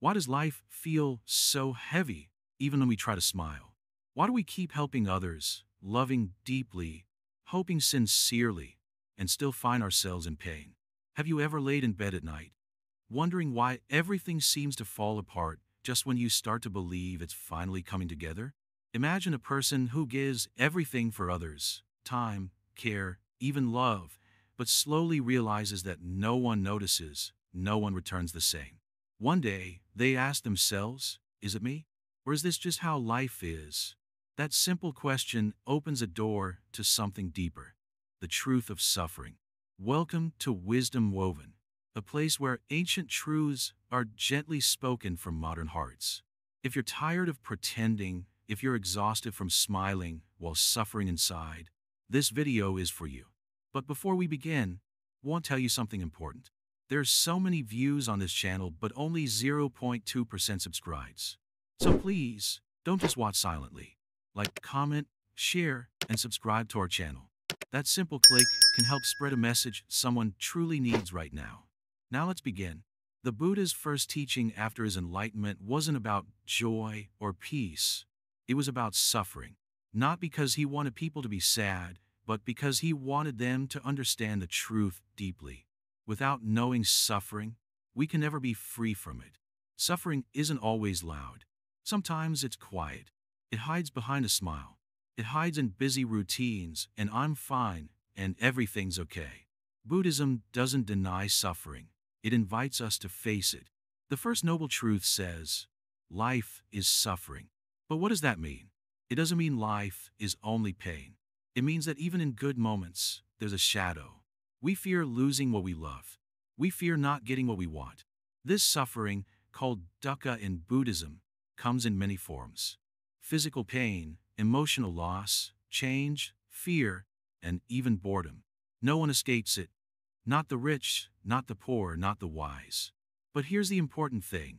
Why does life feel so heavy even when we try to smile? Why do we keep helping others, loving deeply, hoping sincerely, and still find ourselves in pain? Have you ever laid in bed at night, wondering why everything seems to fall apart just when you start to believe it's finally coming together? Imagine a person who gives everything for others, time, care, even love, but slowly realizes that no one notices, no one returns the same. One day, they ask themselves, is it me? Or is this just how life is? That simple question opens a door to something deeper, the truth of suffering. Welcome to Wisdom Woven, a place where ancient truths are gently spoken from modern hearts. If you're tired of pretending, if you're exhausted from smiling while suffering inside, this video is for you. But before we begin, I want to tell you something important. There's so many views on this channel, but only 0.2% subscribes. So please, don't just watch silently. Like, comment, share, and subscribe to our channel. That simple click can help spread a message someone truly needs right now. Now let's begin. The Buddha's first teaching after his enlightenment wasn't about joy or peace. It was about suffering. Not because he wanted people to be sad, but because he wanted them to understand the truth deeply. Without knowing suffering, we can never be free from it. Suffering isn't always loud. Sometimes it's quiet. It hides behind a smile. It hides in busy routines, and I'm fine, and everything's okay. Buddhism doesn't deny suffering. It invites us to face it. The first noble truth says, life is suffering. But what does that mean? It doesn't mean life is only pain. It means that even in good moments, there's a shadow. We fear losing what we love. We fear not getting what we want. This suffering, called dukkha in Buddhism, comes in many forms. Physical pain, emotional loss, change, fear, and even boredom. No one escapes it. Not the rich, not the poor, not the wise. But here's the important thing.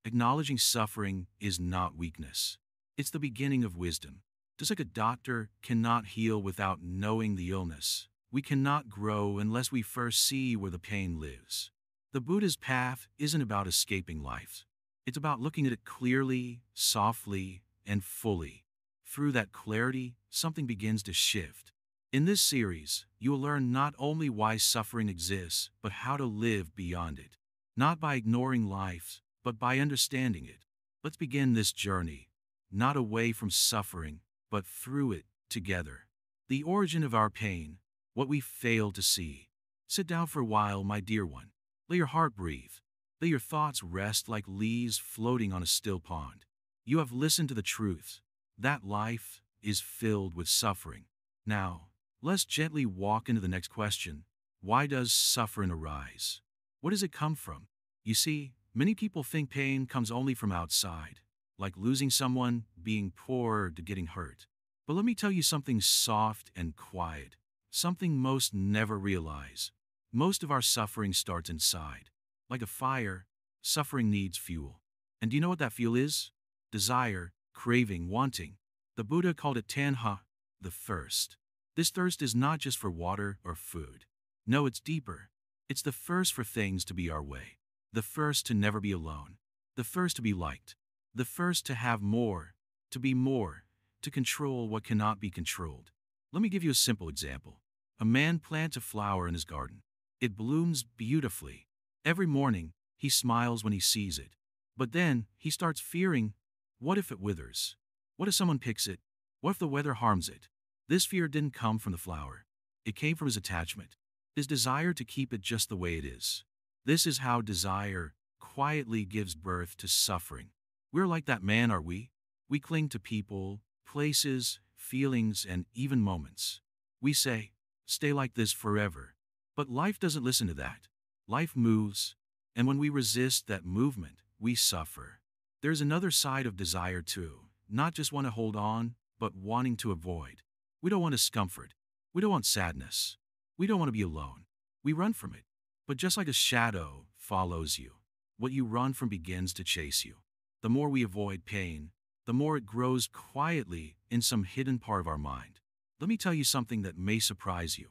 Acknowledging suffering is not weakness. It's the beginning of wisdom. Just like a doctor cannot heal without knowing the illness, we cannot grow unless we first see where the pain lives. The Buddha's path isn't about escaping life. It's about looking at it clearly, softly, and fully. Through that clarity, something begins to shift. In this series, you will learn not only why suffering exists, but how to live beyond it. Not by ignoring life, but by understanding it. Let's begin this journey, not away from suffering, but through it, together. The origin of our pain, what we fail to see. Sit down for a while, my dear one. Let your heart breathe. Let your thoughts rest like leaves floating on a still pond. You have listened to the truth. That life is filled with suffering. Now, let's gently walk into the next question. Why does suffering arise? Where does it come from? You see, many people think pain comes only from outside, like losing someone, being poor, or getting hurt. But let me tell you something soft and quiet, something most never realize. Most of our suffering starts inside. Like a fire, suffering needs fuel. And do you know what that fuel is? Desire, craving, wanting. The Buddha called it tanha, the thirst. This thirst is not just for water or food. No, it's deeper. It's the thirst for things to be our way. The thirst to never be alone. The thirst to be liked. The thirst to have more, to be more, to control what cannot be controlled. Let me give you a simple example. A man plants a flower in his garden. It blooms beautifully. Every morning, he smiles when he sees it. But then, he starts fearing, what if it withers? What if someone picks it? What if the weather harms it? This fear didn't come from the flower. It came from his attachment, his desire to keep it just the way it is. This is how desire quietly gives birth to suffering. We're like that man, are we? We cling to people, places, feelings, and even moments. We say, stay like this forever. But life doesn't listen to that. Life moves, and when we resist that movement, we suffer. There's another side of desire too, not just want to hold on, but wanting to avoid. We don't want discomfort. We don't want sadness. We don't want to be alone. We run from it. But just like a shadow follows you, what you run from begins to chase you. The more we avoid pain, the more it grows quietly in some hidden part of our mind. Let me tell you something that may surprise you.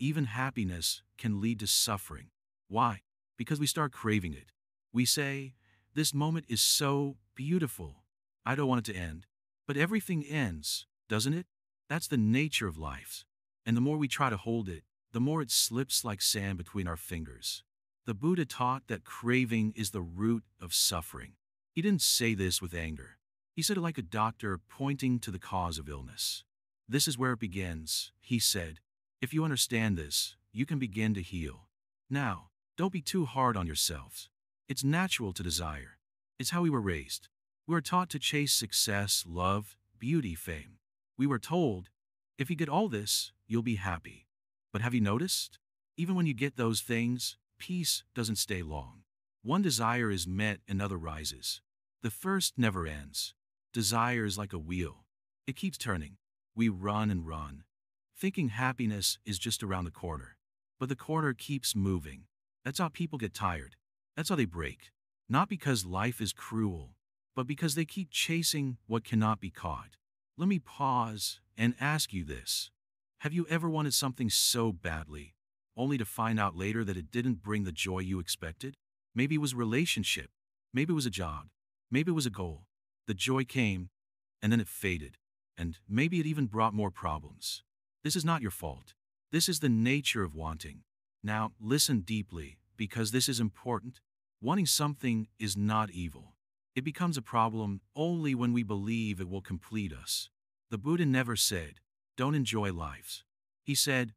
Even happiness can lead to suffering. Why? Because we start craving it. We say, This moment is so beautiful. I don't want it to end. But everything ends, doesn't it? That's the nature of life. And the more we try to hold it, the more it slips like sand between our fingers. The Buddha taught that craving is the root of suffering. He didn't say this with anger. He said it like a doctor pointing to the cause of illness. This is where it begins, he said. If you understand this, you can begin to heal. Now, don't be too hard on yourselves. It's natural to desire. It's how we were raised. We were taught to chase success, love, beauty, fame. We were told, if you get all this, you'll be happy. But have you noticed? Even when you get those things, peace doesn't stay long. One desire is met, another rises. The first never ends. Desire is like a wheel. It keeps turning. We run and run, thinking happiness is just around the corner. But the corner keeps moving. That's how people get tired. That's how they break. Not because life is cruel, but because they keep chasing what cannot be caught. Let me pause and ask you this. Have you ever wanted something so badly, only to find out later that it didn't bring the joy you expected? Maybe it was a relationship. Maybe it was a job. Maybe it was a goal. The joy came, and then it faded. And maybe it even brought more problems. This is not your fault. This is the nature of wanting. Now, listen deeply, because this is important. Wanting something is not evil. It becomes a problem only when we believe it will complete us. The Buddha never said, don't enjoy life. He said,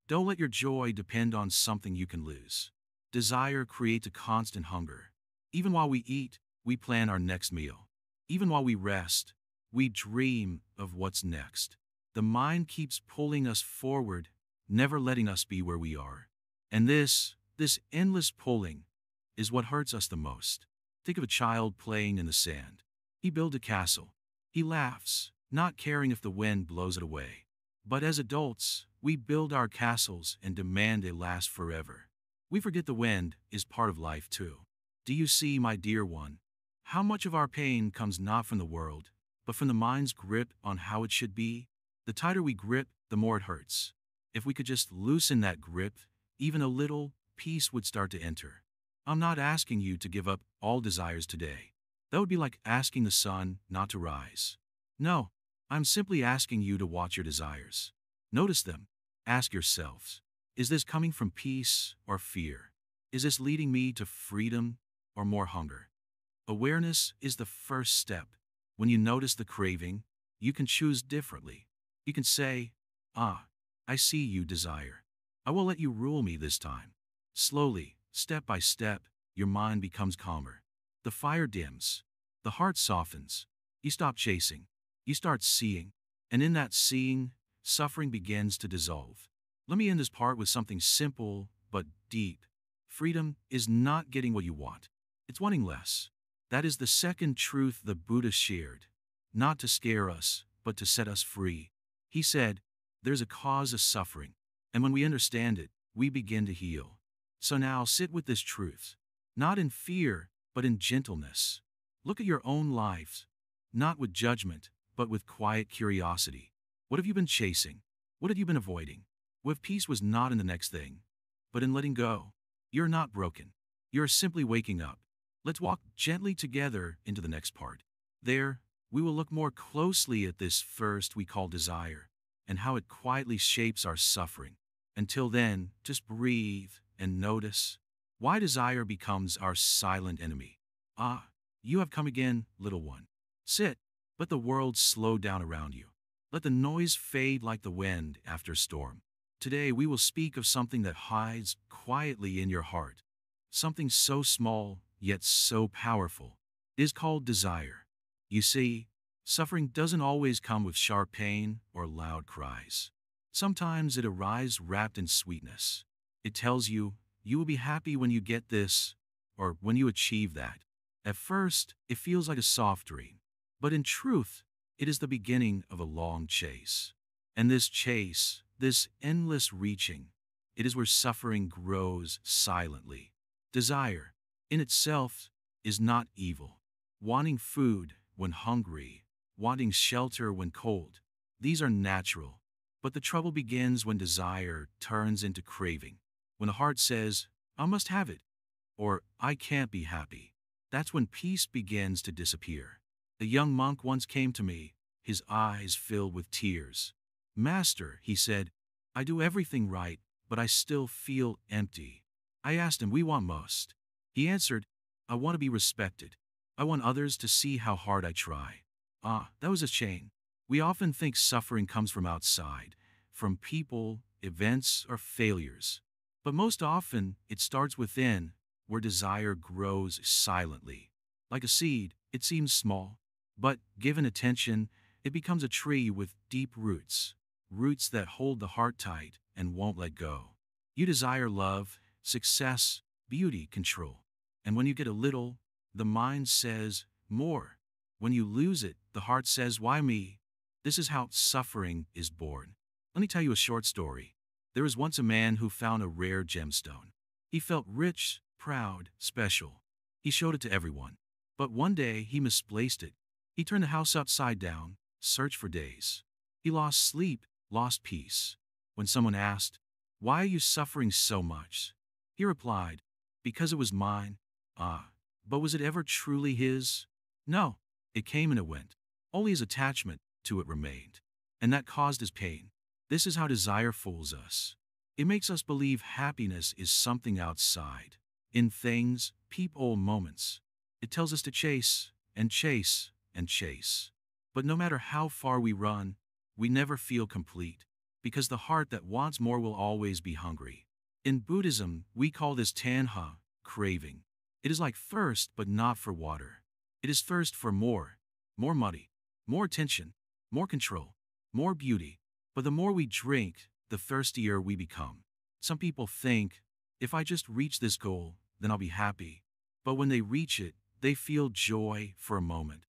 don't let your joy depend on something you can lose. Desire creates a constant hunger. Even while we eat, we plan our next meal. Even while we rest, we dream of what's next. The mind keeps pulling us forward, never letting us be where we are. And this endless pulling is what hurts us the most. Think of a child playing in the sand. He builds a castle. He laughs, not caring if the wind blows it away. But as adults, we build our castles and demand it last forever. We forget the wind is part of life too. Do you see, my dear one, how much of our pain comes not from the world, but from the mind's grip on how it should be? The tighter we grip, the more it hurts. If we could just loosen that grip, even a little, peace would start to enter. I'm not asking you to give up all desires today. That would be like asking the sun not to rise. No, I'm simply asking you to watch your desires. Notice them. Ask yourselves, is this coming from peace or fear? Is this leading me to freedom or more hunger? Awareness is the first step. When you notice the craving, you can choose differently. You can say, I see you, desire. I will let you rule me this time. Slowly, step by step, your mind becomes calmer. The fire dims. The heart softens. You stop chasing. You start seeing. And in that seeing, suffering begins to dissolve. Let me end this part with something simple but deep. Freedom is not getting what you want. It's wanting less. That is the second truth the Buddha shared. Not to scare us, but to set us free. He said, there's a cause of suffering. And when we understand it, we begin to heal. So now sit with this truth. Not in fear, but in gentleness. Look at your own lives. Not with judgment, but with quiet curiosity. What have you been chasing? What have you been avoiding? What if peace was not in the next thing, but in letting go? You're not broken. You're simply waking up. Let's walk gently together into the next part. There, we will look more closely at this first we call desire, and how it quietly shapes our suffering. Until then, just breathe and notice why desire becomes our silent enemy. You have come again, little one. Sit. Let the world slow down around you. Let the noise fade like the wind after a storm. Today we will speak of something that hides quietly in your heart. Something so small, yet so powerful. It is called desire. You see, suffering doesn't always come with sharp pain or loud cries. Sometimes it arrives wrapped in sweetness. It tells you, you will be happy when you get this, or when you achieve that. At first, it feels like a soft dream. But in truth, it is the beginning of a long chase. And this chase, this endless reaching, it is where suffering grows silently. Desire, in itself, is not evil. Wanting food when hungry, wanting shelter when cold, these are natural. But the trouble begins when desire turns into craving. When the heart says, I must have it, or I can't be happy. That's when peace begins to disappear. The young monk once came to me, his eyes filled with tears. "Master," he said, "I do everything right, but I still feel empty." I asked him, "We want most?" He answered, "I want to be respected. I want others to see how hard I try." That was a shame. We often think suffering comes from outside, from people, events, or failures. But most often, it starts within, where desire grows silently. Like a seed, it seems small, but given attention, it becomes a tree with deep roots, roots that hold the heart tight and won't let go. You desire love, success, beauty, control. And when you get a little, the mind says, more. When you lose it, the heart says, why me? This is how suffering is born. Let me tell you a short story. There was once a man who found a rare gemstone. He felt rich, proud, special. He showed it to everyone. But one day he misplaced it. He turned the house upside down, searched for days. He lost sleep, lost peace. When someone asked, "Why are you suffering so much?" he replied, "Because it was mine." But was it ever truly his? No, it came and it went. Only his attachment to it remained. And that caused his pain. This is how desire fools us. It makes us believe happiness is something outside, in things, people, moments. It tells us to chase, and chase, and chase. But no matter how far we run, we never feel complete, because the heart that wants more will always be hungry. In Buddhism, we call this tanha, craving. It is like thirst, but not for water. It is thirst for more money, more attention, more control, more beauty. But the more we drink, the thirstier we become. Some people think, if I just reach this goal, then I'll be happy. But when they reach it, they feel joy for a moment.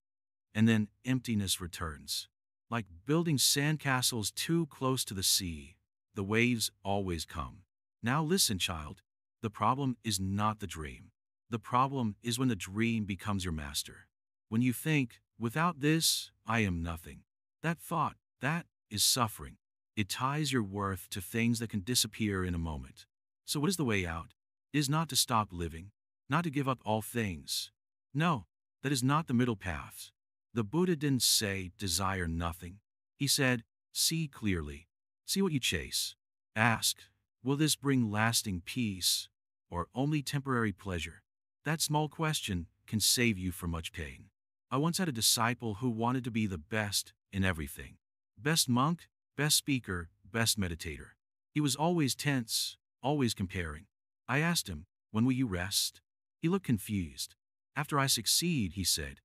And then emptiness returns. Like building sandcastles too close to the sea, the waves always come. Now listen, child. The problem is not the dream. The problem is when the dream becomes your master. When you think, without this, I am nothing. That thought, that is suffering. It ties your worth to things that can disappear in a moment. So what is the way out? It is not to stop living, not to give up all things. No, that is not the middle path. The Buddha didn't say, desire nothing. He said, see clearly. See what you chase. Ask, will this bring lasting peace, or only temporary pleasure? That small question can save you from much pain. I once had a disciple who wanted to be the best in everything. Best monk, best speaker, best meditator. He was always tense, always comparing. I asked him, when will you rest? He looked confused. After I succeed, he said,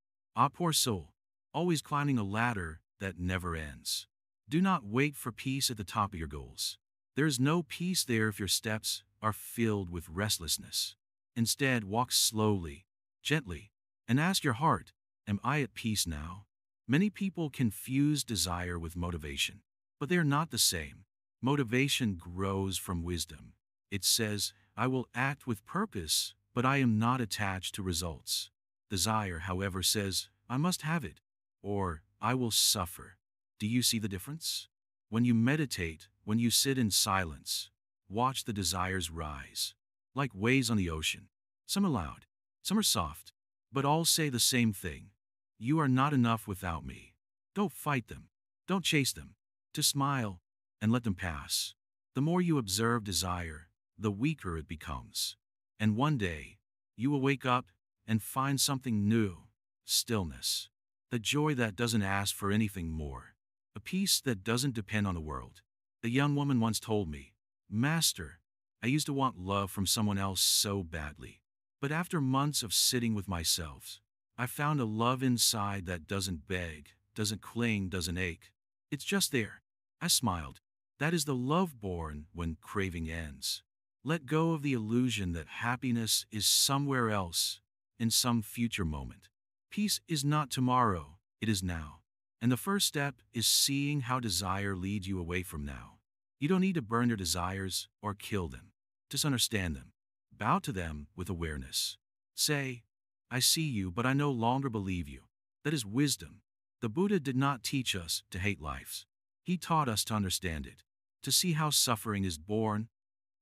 poor soul, always climbing a ladder that never ends. Do not wait for peace at the top of your goals. There is no peace there if your steps are filled with restlessness. Instead, walk slowly, gently, and ask your heart, am I at peace now? Many people confuse desire with motivation, but they are not the same. Motivation grows from wisdom. It says, I will act with purpose, but I am not attached to results. Desire, however, says, I must have it, or I will suffer. Do you see the difference? When you meditate, when you sit in silence, watch the desires rise. Like waves on the ocean. Some are loud, some are soft, but all say the same thing. You are not enough without me. Don't fight them. Don't chase them. To smile and let them pass. The more you observe desire, the weaker it becomes. And one day, you will wake up and find something new. Stillness. The joy that doesn't ask for anything more. A peace that doesn't depend on the world. A young woman once told me, Master, I used to want love from someone else so badly. But after months of sitting with myself, I found a love inside that doesn't beg, doesn't cling, doesn't ache. It's just there. I smiled. That is the love born when craving ends. Let go of the illusion that happiness is somewhere else, in some future moment. Peace is not tomorrow, it is now. And the first step is seeing how desire leads you away from now. You don't need to burn your desires or kill them. Just understand them. Bow to them with awareness. Say, I see you, but I no longer believe you. That is wisdom. The Buddha did not teach us to hate life. He taught us to understand it, to see how suffering is born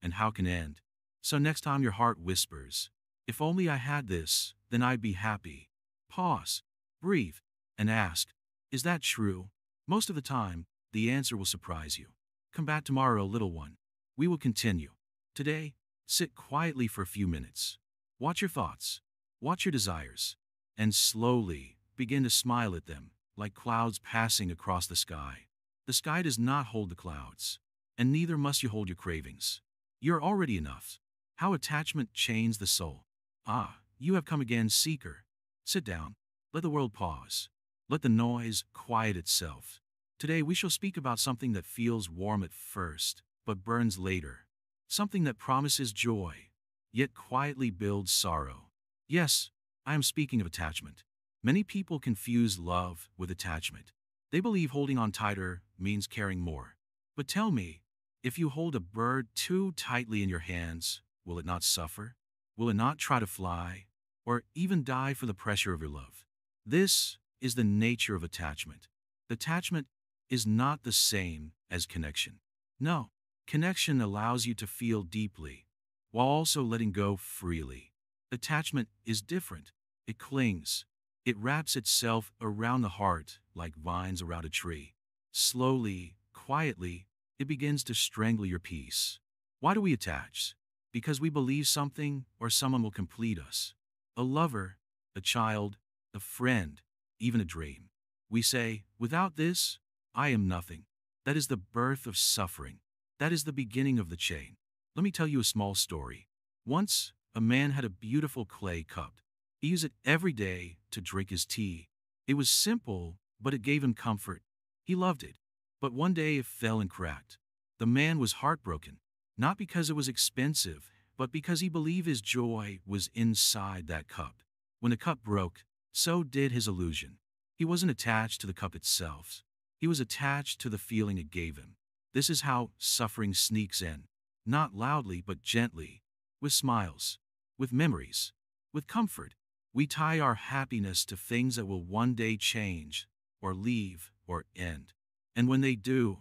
and how can end. So next time your heart whispers, If only I had this, then I'd be happy. Pause, breathe, and ask, is that true? Most of the time, the answer will surprise you. Come back tomorrow, little one. We will continue. Today, sit quietly for a few minutes. Watch your thoughts, watch your desires, and slowly begin to smile at them, like clouds passing across the sky. The sky does not hold the clouds, and neither must you hold your cravings. You're already enough. How attachment chains the soul. Ah, you have come again, seeker. Sit down. Let the world pause. Let the noise quiet itself. Today we shall speak about something that feels warm at first, but burns later. Something that promises joy, yet quietly builds sorrow. Yes, I am speaking of attachment. Many people confuse love with attachment. They believe holding on tighter means caring more. But tell me, if you hold a bird too tightly in your hands, will it not suffer? Will it not try to fly? Or even die for the pressure of your love? This is the nature of attachment. Attachment is not the same as connection. No, connection allows you to feel deeply, while also letting go freely. Attachment is different. It clings. It wraps itself around the heart like vines around a tree. Slowly, quietly, it begins to strangle your peace. Why do we attach? Because we believe something or someone will complete us. A lover, a child, a friend, even a dream. We say, without this, I am nothing. That is the birth of suffering. That is the beginning of the chain. Let me tell you a small story. Once, a man had a beautiful clay cup. He used it every day to drink his tea. It was simple, but it gave him comfort. He loved it. But one day it fell and cracked. The man was heartbroken, not because it was expensive, but because he believed his joy was inside that cup. When the cup broke, so did his illusion. He wasn't attached to the cup itself. He was attached to the feeling it gave him. This is how suffering sneaks in. Not loudly, but gently. With smiles. With memories. With comfort. We tie our happiness to things that will one day change, or leave, or end. And when they do,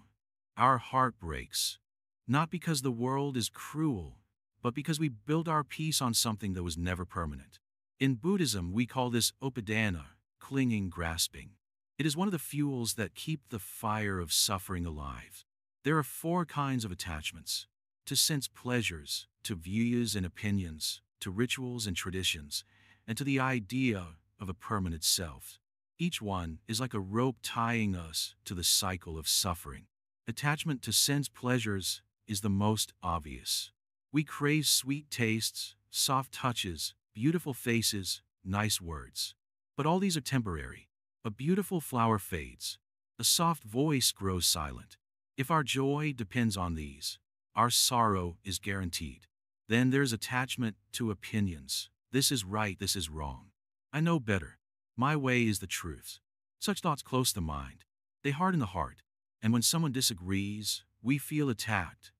our heart breaks. Not because the world is cruel, but because we build our peace on something that was never permanent. In Buddhism, we call this upadana, clinging, grasping. It is one of the fuels that keep the fire of suffering alive. There are 4 kinds of attachments: to sense pleasures, to views and opinions, to rituals and traditions, and to the idea of a permanent self. Each one is like a rope tying us to the cycle of suffering. Attachment to sense pleasures is the most obvious. We crave sweet tastes, soft touches, beautiful faces, nice words. But all these are temporary. A beautiful flower fades. A soft voice grows silent. If our joy depends on these, our sorrow is guaranteed. Then there's attachment to opinions. This is right, this is wrong. I know better. My way is the truth. Such thoughts close the mind. They harden the heart. And when someone disagrees, we feel attacked.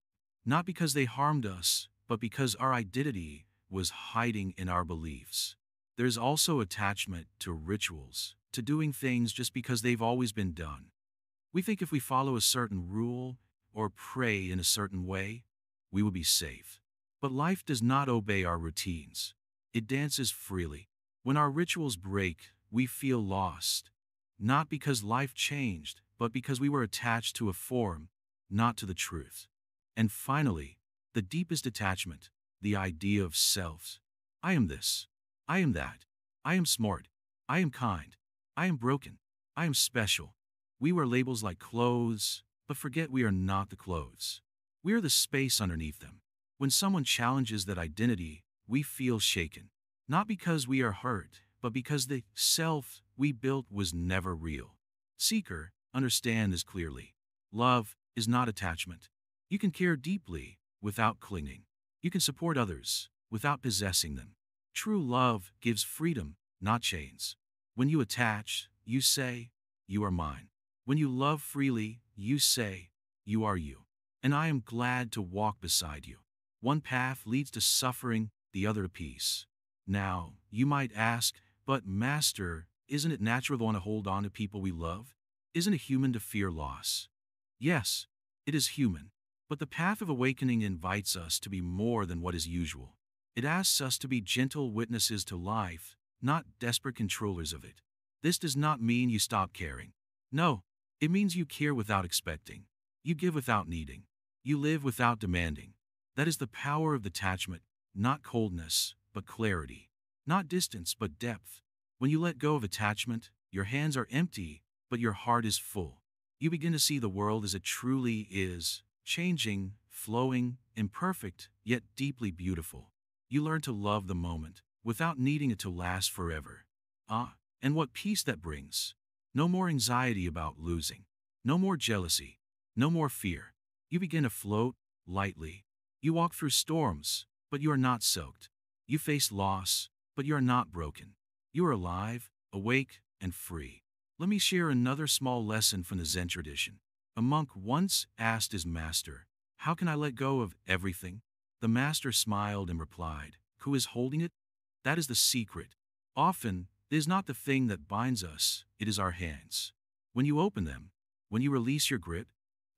Not because they harmed us, but because our identity was hiding in our beliefs. There's also attachment to rituals, to doing things just because they've always been done. We think if we follow a certain rule or pray in a certain way, we will be safe. But life does not obey our routines. It dances freely. When our rituals break, we feel lost. Not because life changed, but because we were attached to a form, not to the truth. And finally, the deepest attachment, the idea of self. I am this. I am that. I am smart. I am kind. I am broken. I am special. We wear labels like clothes, but forget we are not the clothes. We are the space underneath them. When someone challenges that identity, we feel shaken. Not because we are hurt, but because the self we built was never real. Seeker, understand this clearly. Love is not attachment. You can care deeply without clinging. You can support others without possessing them. True love gives freedom, not chains. When you attach, you say, you are mine. When you love freely, you say, you are you. And I am glad to walk beside you. One path leads to suffering, the other to peace. Now, you might ask, but Master, isn't it natural to want to hold on to people we love? Isn't it human to fear loss? Yes, it is human. But the path of awakening invites us to be more than what is usual. It asks us to be gentle witnesses to life, not desperate controllers of it. This does not mean you stop caring. No, it means you care without expecting. You give without needing. You live without demanding. That is the power of detachment, not coldness, but clarity. Not distance, but depth. When you let go of attachment, your hands are empty, but your heart is full. You begin to see the world as it truly is, changing, flowing, imperfect, yet deeply beautiful. You learn to love the moment, without needing it to last forever. And what peace that brings. No more anxiety about losing. No more jealousy. No more fear. You begin to float, lightly. You walk through storms, but you are not soaked. You face loss, but you are not broken. You are alive, awake, and free. Let me share another small lesson from the Zen tradition. A monk once asked his master, "How can I let go of everything?" The master smiled and replied, "Who is holding it? That is the secret. Often, it is not the thing that binds us, it is our hands. When you open them, when you release your grip,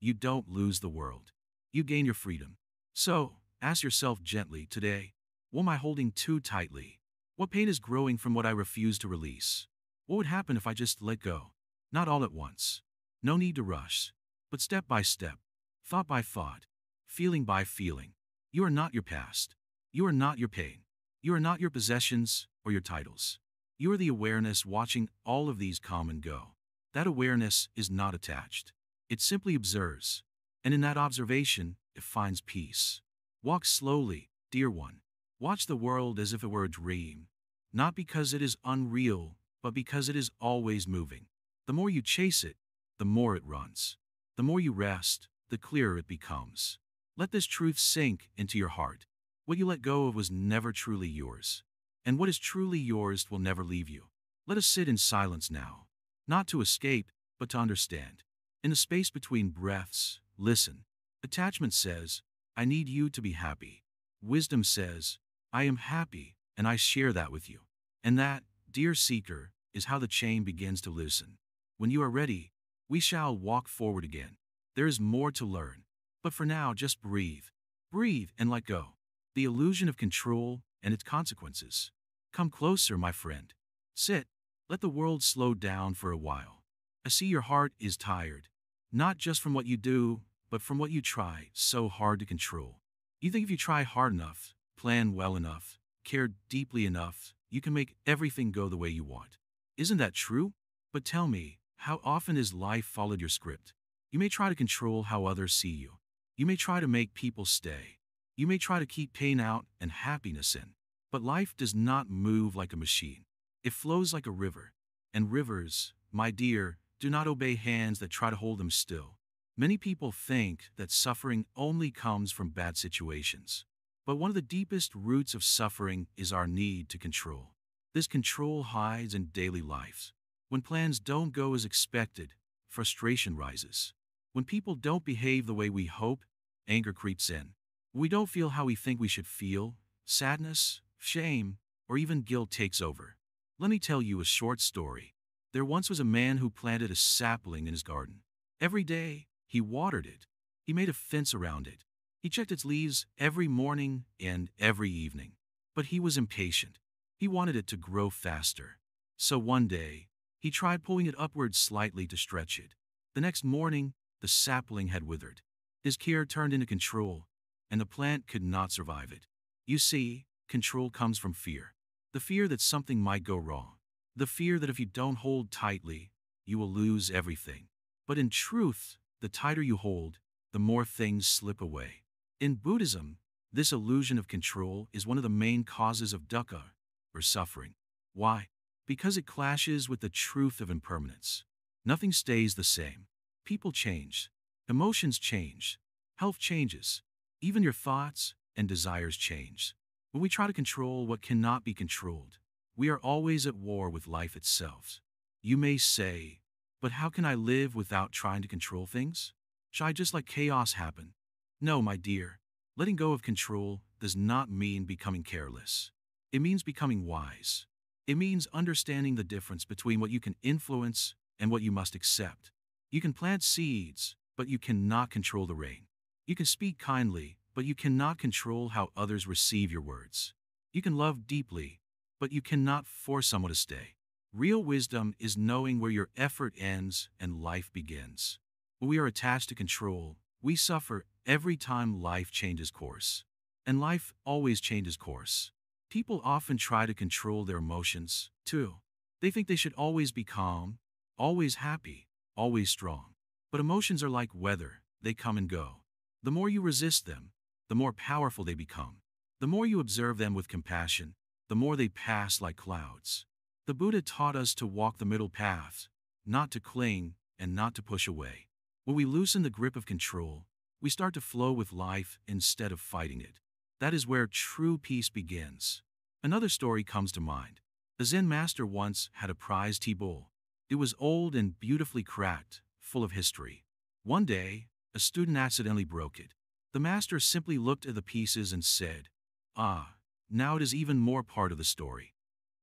you don't lose the world. You gain your freedom. So, ask yourself gently today, what am I holding too tightly? What pain is growing from what I refuse to release? What would happen if I just let go? Not all at once. No need to rush, but step by step, thought by thought, feeling by feeling. You are not your past. You are not your pain. You are not your possessions or your titles. You are the awareness watching all of these come and go. That awareness is not attached. It simply observes, and in that observation, it finds peace. Walk slowly, dear one. Watch the world as if it were a dream, not because it is unreal, but because it is always moving. The more you chase it, the more it runs. The more you rest, the clearer it becomes. Let this truth sink into your heart. What you let go of was never truly yours, and what is truly yours will never leave you. Let us sit in silence now, not to escape, but to understand. In the space between breaths, listen. Attachment says, "I need you to be happy." Wisdom says, "I am happy, and I share that with you." And that, dear seeker, is how the chain begins to loosen. When you are ready, we shall walk forward again. There is more to learn. But for now, just breathe. Breathe and let go. The illusion of control and its consequences. Come closer, my friend. Sit. Let the world slow down for a while. I see your heart is tired. Not just from what you do, but from what you try so hard to control. You think if you try hard enough, plan well enough, care deeply enough, you can make everything go the way you want. Isn't that true? But tell me, how often has life followed your script? You may try to control how others see you. You may try to make people stay. You may try to keep pain out and happiness in. But life does not move like a machine. It flows like a river. And rivers, my dear, do not obey hands that try to hold them still. Many people think that suffering only comes from bad situations. But one of the deepest roots of suffering is our need to control. This control hides in daily life. When plans don't go as expected, frustration rises. When people don't behave the way we hope, anger creeps in. When we don't feel how we think we should feel, sadness, shame, or even guilt takes over. Let me tell you a short story. There once was a man who planted a sapling in his garden. Every day, he watered it. He made a fence around it. He checked its leaves every morning and every evening. But he was impatient. He wanted it to grow faster. So one day, he tried pulling it upward slightly to stretch it. The next morning, the sapling had withered. His care turned into control, and the plant could not survive it. You see, control comes from fear. The fear that something might go wrong. The fear that if you don't hold tightly, you will lose everything. But in truth, the tighter you hold, the more things slip away. In Buddhism, this illusion of control is one of the main causes of dukkha, or suffering. Why? Because it clashes with the truth of impermanence. Nothing stays the same. People change. Emotions change. Health changes. Even your thoughts and desires change. When we try to control what cannot be controlled, we are always at war with life itself. You may say, but how can I live without trying to control things? Shall I just let chaos happen? No, my dear. Letting go of control does not mean becoming careless. It means becoming wise. It means understanding the difference between what you can influence and what you must accept. You can plant seeds, but you cannot control the rain. You can speak kindly, but you cannot control how others receive your words. You can love deeply, but you cannot force someone to stay. Real wisdom is knowing where your effort ends and life begins. When we are attached to control, we suffer every time life changes course. And life always changes course. People often try to control their emotions, too. They think they should always be calm, always happy, always strong. But emotions are like weather, they come and go. The more you resist them, the more powerful they become. The more you observe them with compassion, the more they pass like clouds. The Buddha taught us to walk the middle path, not to cling and not to push away. When we loosen the grip of control, we start to flow with life instead of fighting it. That is where true peace begins. Another story comes to mind. A Zen Master once had a prized tea bowl. It was old and beautifully cracked, full of history. One day, a student accidentally broke it. The master simply looked at the pieces and said, "Ah, now it is even more part of the story."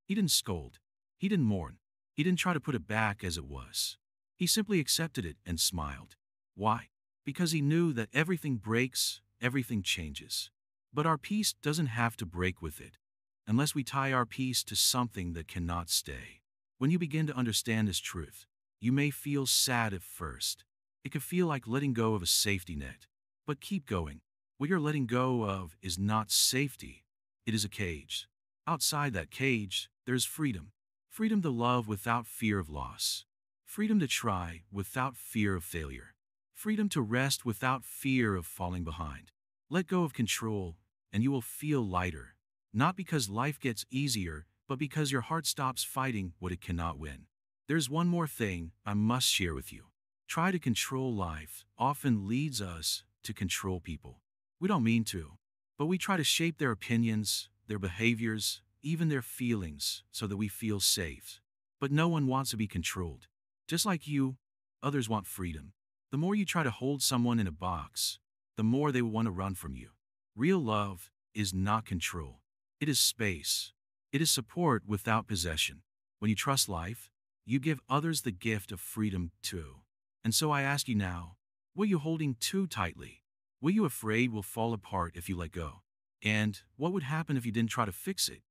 He didn't scold. He didn't mourn. He didn't try to put it back as it was. He simply accepted it and smiled. Why? Because he knew that everything breaks, everything changes. But our peace doesn't have to break with it, unless we tie our peace to something that cannot stay. When you begin to understand this truth, you may feel sad at first. It could feel like letting go of a safety net. But keep going. What you're letting go of is not safety. It is a cage. Outside that cage, there's freedom. Freedom to love without fear of loss. Freedom to try without fear of failure. Freedom to rest without fear of falling behind. Let go of control, and you will feel lighter. Not because life gets easier, but because your heart stops fighting what it cannot win. There's one more thing I must share with you. Try to control life often leads us to control people. We don't mean to, but we try to shape their opinions, their behaviors, even their feelings, so that we feel safe. But no one wants to be controlled. Just like you, others want freedom. The more you try to hold someone in a box, the more they will want to run from you. Real love is not control. It is space. It is support without possession. When you trust life, you give others the gift of freedom too. And so I ask you now, what are you holding too tightly? What are you afraid will fall apart if you let go? And what would happen if you didn't try to fix it,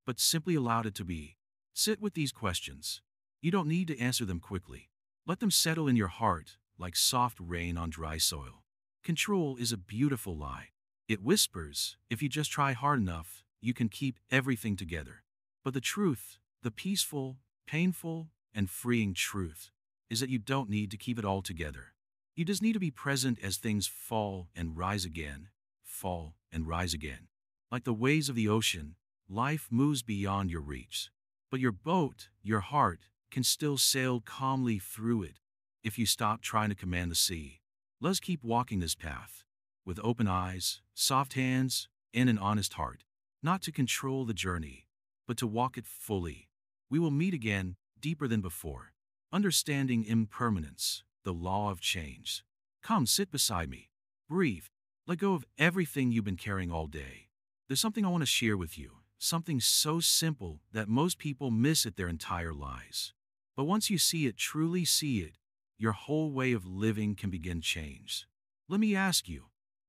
but simply allowed it to be? Sit with these questions. You don't need to answer them quickly. Let them settle in your heart like soft rain on dry soil. Control is a beautiful lie. It whispers, if you just try hard enough, you can keep everything together. But the truth, the peaceful, painful, and freeing truth, is that you don't need to keep it all together. You just need to be present as things fall and rise again, fall and rise again. Like the waves of the ocean, life moves beyond your reach. But your boat, your heart, can still sail calmly through it if you stop trying to command the sea. Let's keep walking this path, with open eyes, soft hands, and an honest heart, not to control the journey, but to walk it fully. We will meet again, deeper than before, understanding impermanence, the law of change. Come sit beside me. Breathe. Let go of everything you've been carrying all day. There's something I want to share with you, something so simple that most people miss it their entire lives. But once you see it, truly see it, your whole way of living can begin change. Let me ask you,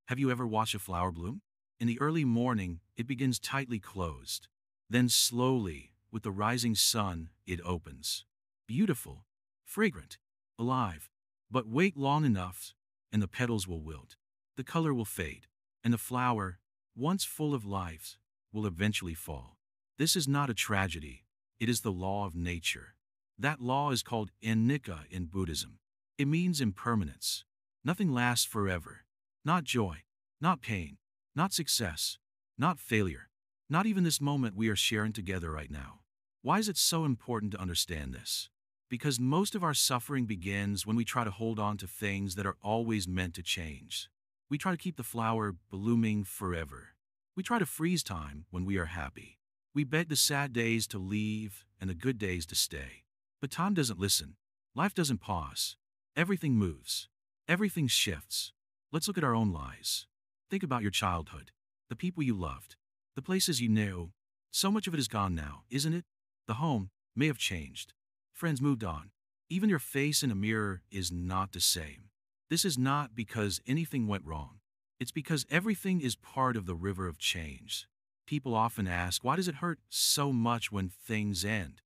have you ever watched a flower bloom? In the early morning, it begins tightly closed. Then slowly, with the rising sun, it opens. Beautiful, fragrant, alive. But wait long enough, and the petals will wilt. The color will fade, and the flower, once full of life, will eventually fall. This is not a tragedy. It is the law of nature. That law is called anicca in Buddhism. It means impermanence. Nothing lasts forever. Not joy, not pain, not success, not failure, not even this moment we are sharing together right now. Why is it so important to understand this? Because most of our suffering begins when we try to hold on to things that are always meant to change. We try to keep the flower blooming forever. We try to freeze time when we are happy. We beg the sad days to leave and the good days to stay. But time doesn't listen. Life doesn't pause. Everything moves. Everything shifts. Let's look at our own lives. Think about your childhood, the people you loved, the places you knew. So much of it is gone now, isn't it? The home may have changed. Friends moved on. Even your face in a mirror is not the same. This is not because anything went wrong. It's because everything is part of the river of change. People often ask, why does it hurt so much when things end?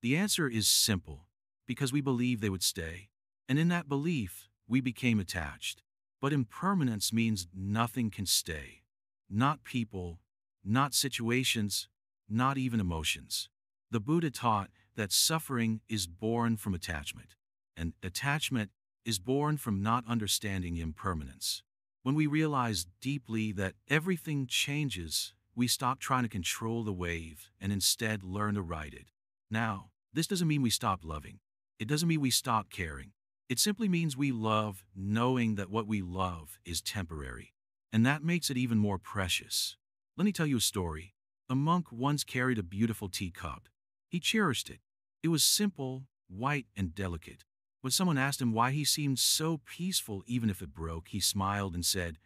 The answer is simple, because we believe they would stay. And in that belief, we became attached. But impermanence means nothing can stay. Not people, not situations, not even emotions. The Buddha taught that suffering is born from attachment, and attachment is born from not understanding impermanence. When we realize deeply that everything changes, we stop trying to control the wave and instead learn to ride it. Now, this doesn't mean we stop loving. It doesn't mean we stop caring. It simply means we love knowing that what we love is temporary. And that makes it even more precious. Let me tell you a story. A monk once carried a beautiful teacup. He cherished it. It was simple, white, and delicate. When someone asked him why he seemed so peaceful even if it broke, he smiled and said,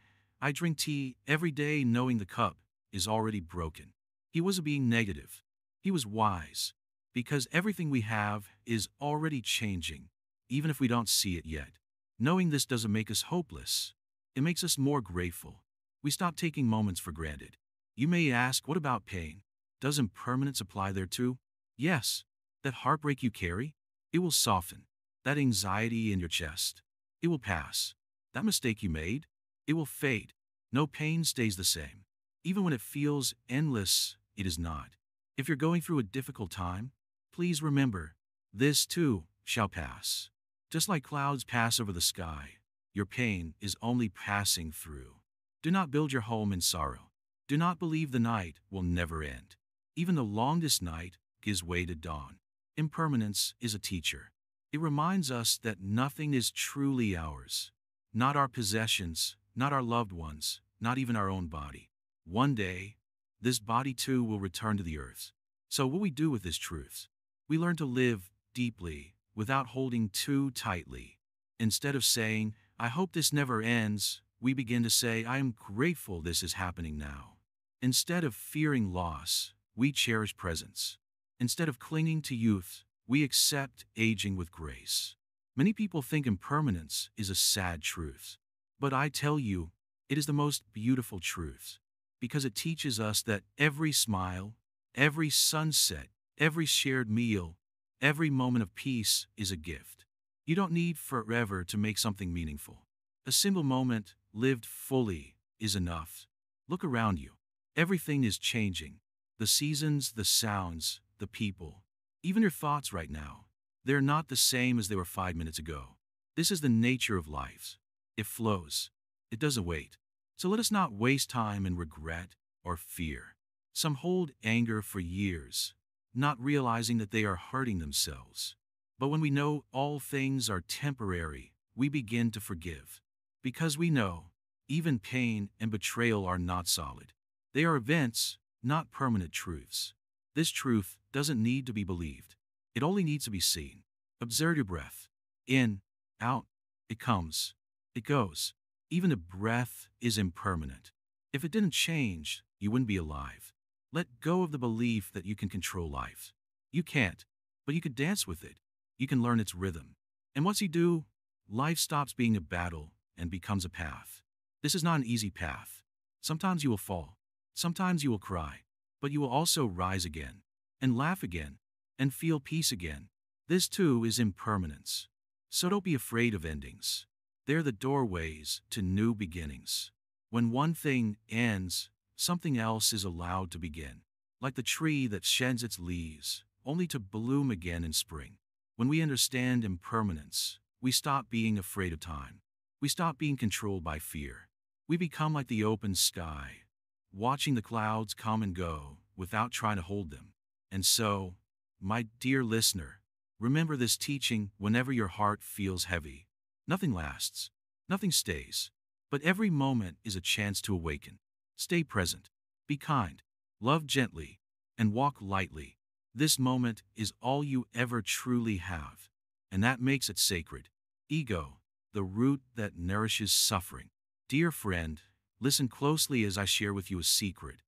"I drink tea every day knowing the cup is already broken." He wasn't being negative. He was wise. Because everything we have is already changing, even if we don't see it yet. Knowing this doesn't make us hopeless. It makes us more grateful. We stop taking moments for granted. You may ask, what about pain? Does impermanence apply there too? Yes. That heartbreak you carry, it will soften. That anxiety in your chest, it will pass. That mistake you made, it will fade. No pain stays the same. Even when it feels endless, it is not. If you're going through a difficult time, please remember, this too shall pass. Just like clouds pass over the sky, your pain is only passing through. Do not build your home in sorrow. Do not believe the night will never end. Even the longest night gives way to dawn. Impermanence is a teacher. It reminds us that nothing is truly ours. Not our possessions, not our loved ones, not even our own body. One day, this body too will return to the earth. So what we do with this truth? We learn to live deeply without holding too tightly. Instead of saying, "I hope this never ends," we begin to say, "I am grateful this is happening now." Instead of fearing loss, we cherish presence. Instead of clinging to youth, we accept aging with grace. Many people think impermanence is a sad truth. But I tell you, it is the most beautiful truth. Because it teaches us that every smile, every sunset, every shared meal, every moment of peace is a gift. You don't need forever to make something meaningful. A single moment, lived fully, is enough. Look around you. Everything is changing. The seasons, the sounds, the people. Even your thoughts right now. They're not the same as they were 5 minutes ago. This is the nature of life. It flows. It doesn't wait. So let us not waste time in regret or fear. Some hold anger for years, not realizing that they are hurting themselves. But when we know all things are temporary, we begin to forgive. Because we know, even pain and betrayal are not solid. They are events, not permanent truths. This truth doesn't need to be believed. It only needs to be seen. Observe your breath. In, out, it comes, it goes. Even a breath is impermanent. If it didn't change, you wouldn't be alive. Let go of the belief that you can control life. You can't, but you can dance with it. You can learn its rhythm. And once you do, life stops being a battle and becomes a path. This is not an easy path. Sometimes you will fall. Sometimes you will cry. But you will also rise again, and laugh again, and feel peace again. This too is impermanence. So don't be afraid of endings. They're the doorways to new beginnings. When one thing ends, something else is allowed to begin. Like the tree that sheds its leaves, only to bloom again in spring. When we understand impermanence, we stop being afraid of time. We stop being controlled by fear. We become like the open sky, watching the clouds come and go without trying to hold them. And so, my dear listener, remember this teaching whenever your heart feels heavy. Nothing lasts. Nothing stays. But every moment is a chance to awaken. Stay present. Be kind. Love gently. And walk lightly. This moment is all you ever truly have. And that makes it sacred. Ego, the root that nourishes suffering. Dear friend, listen closely as I share with you a secret.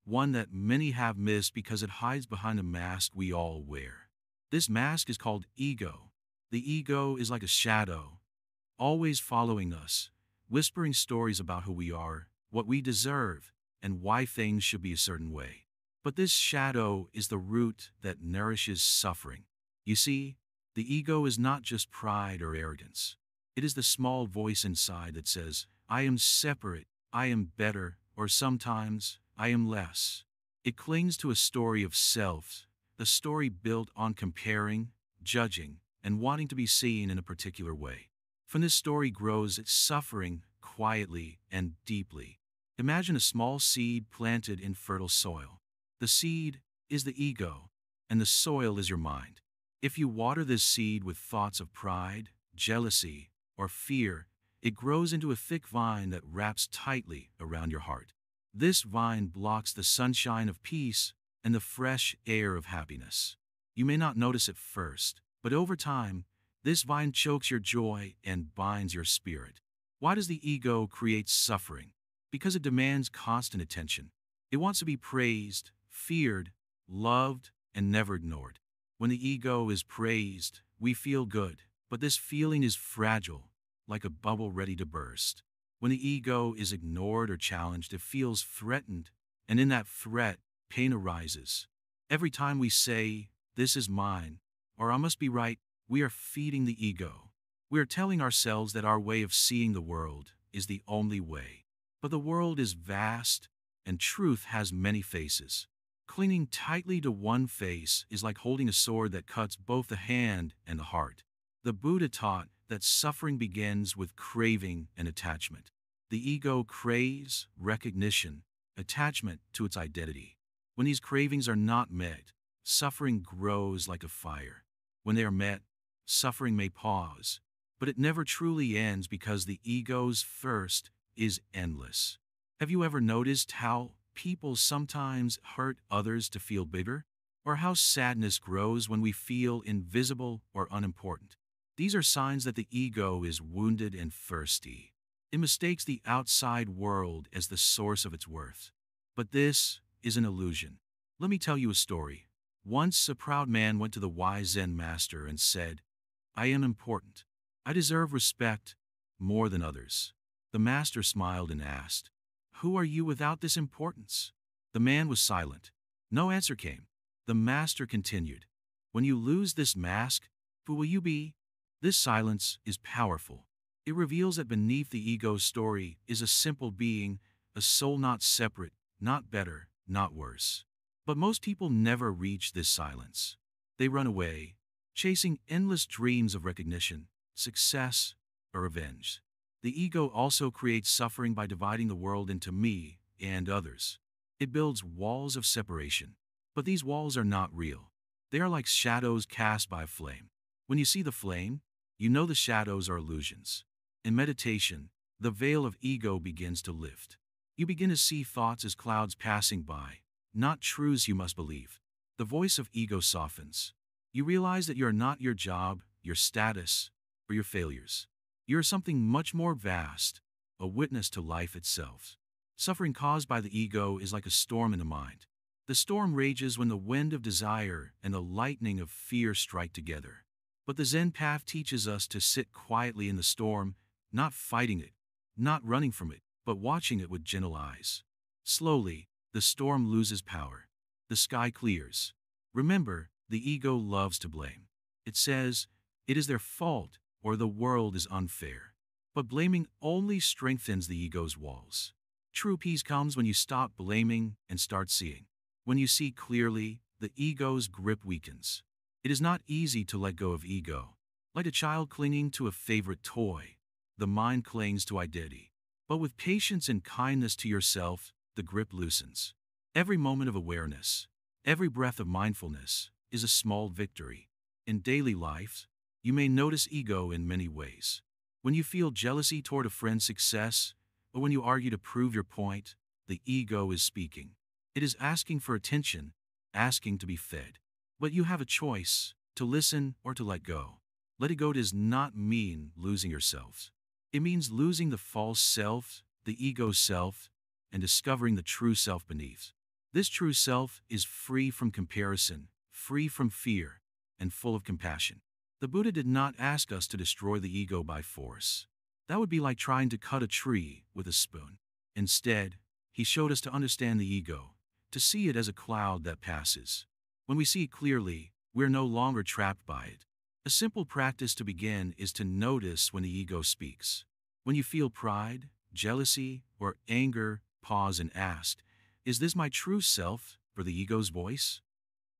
One that many have missed because it hides behind a mask we all wear. This mask is called ego. The ego is like a shadow, always following us, whispering stories about who we are, what we deserve, and why things should be a certain way. But this shadow is the root that nourishes suffering. You see, the ego is not just pride or arrogance. It is the small voice inside that says, I am separate, I am better, or sometimes, I am less. It clings to a story of self, the story built on comparing, judging, and wanting to be seen in a particular way. From this story grows its suffering quietly and deeply. Imagine a small seed planted in fertile soil. The seed is the ego, and the soil is your mind. If you water this seed with thoughts of pride, jealousy, or fear, it grows into a thick vine that wraps tightly around your heart. This vine blocks the sunshine of peace and the fresh air of happiness. You may not notice at first, but over time, this vine chokes your joy and binds your spirit. Why does the ego create suffering? Because it demands constant attention. It wants to be praised, feared, loved, and never ignored. When the ego is praised, we feel good, but this feeling is fragile, like a bubble ready to burst. When the ego is ignored or challenged, it feels threatened, and in that threat, pain arises. Every time we say, this is mine, or I must be right, we are feeding the ego. We are telling ourselves that our way of seeing the world is the only way. But the world is vast, and truth has many faces. Clinging tightly to one face is like holding a sword that cuts both the hand and the heart. The Buddha taught that suffering begins with craving and attachment. The ego craves recognition, attachment to its identity. When these cravings are not met, suffering grows like a fire. When they are met, suffering may pause, but it never truly ends because the ego's thirst is endless. Have you ever noticed how people sometimes hurt others to feel bigger? Or how sadness grows when we feel invisible or unimportant? These are signs that the ego is wounded and thirsty. It mistakes the outside world as the source of its worth. But this is an illusion. Let me tell you a story. Once a proud man went to the wise Zen Master and said, I am important. I deserve respect more than others. The Master smiled and asked, Who are you without this importance? The man was silent. No answer came. The Master continued, When you lose this mask, who will you be? This silence is powerful. It reveals that beneath the ego's story is a simple being, a soul not separate, not better, not worse. But most people never reach this silence. They run away, chasing endless dreams of recognition, success, or revenge. The ego also creates suffering by dividing the world into me and others. It builds walls of separation. But these walls are not real. They are like shadows cast by a flame. When you see the flame, you know the shadows are illusions. In meditation, the veil of ego begins to lift. You begin to see thoughts as clouds passing by, not truths you must believe. The voice of ego softens. You realize that you are not your job, your status, or your failures. You are something much more vast, a witness to life itself. Suffering caused by the ego is like a storm in the mind. The storm rages when the wind of desire and the lightning of fear strike together. But the Zen path teaches us to sit quietly in the storm, not fighting it, not running from it, but watching it with gentle eyes. Slowly, the storm loses power. The sky clears. Remember, the ego loves to blame. It says, it is their fault or the world is unfair. But blaming only strengthens the ego's walls. True peace comes when you stop blaming and start seeing. When you see clearly, the ego's grip weakens. It is not easy to let go of ego. Like a child clinging to a favorite toy, the mind clings to identity. But with patience and kindness to yourself, the grip loosens. Every moment of awareness, every breath of mindfulness, is a small victory. In daily life, you may notice ego in many ways. When you feel jealousy toward a friend's success, or when you argue to prove your point, the ego is speaking. It is asking for attention, asking to be fed. But you have a choice, to listen or to let go. Letting go does not mean losing yourself. It means losing the false self, the ego self, and discovering the true self beneath. This true self is free from comparison, free from fear, and full of compassion. The Buddha did not ask us to destroy the ego by force. That would be like trying to cut a tree with a spoon. Instead, He showed us to understand the ego, to see it as a cloud that passes. When we see it clearly, we're no longer trapped by it. A simple practice to begin is to notice when the ego speaks. When you feel pride, jealousy, or anger, pause and ask, is this my true self or the ego's voice?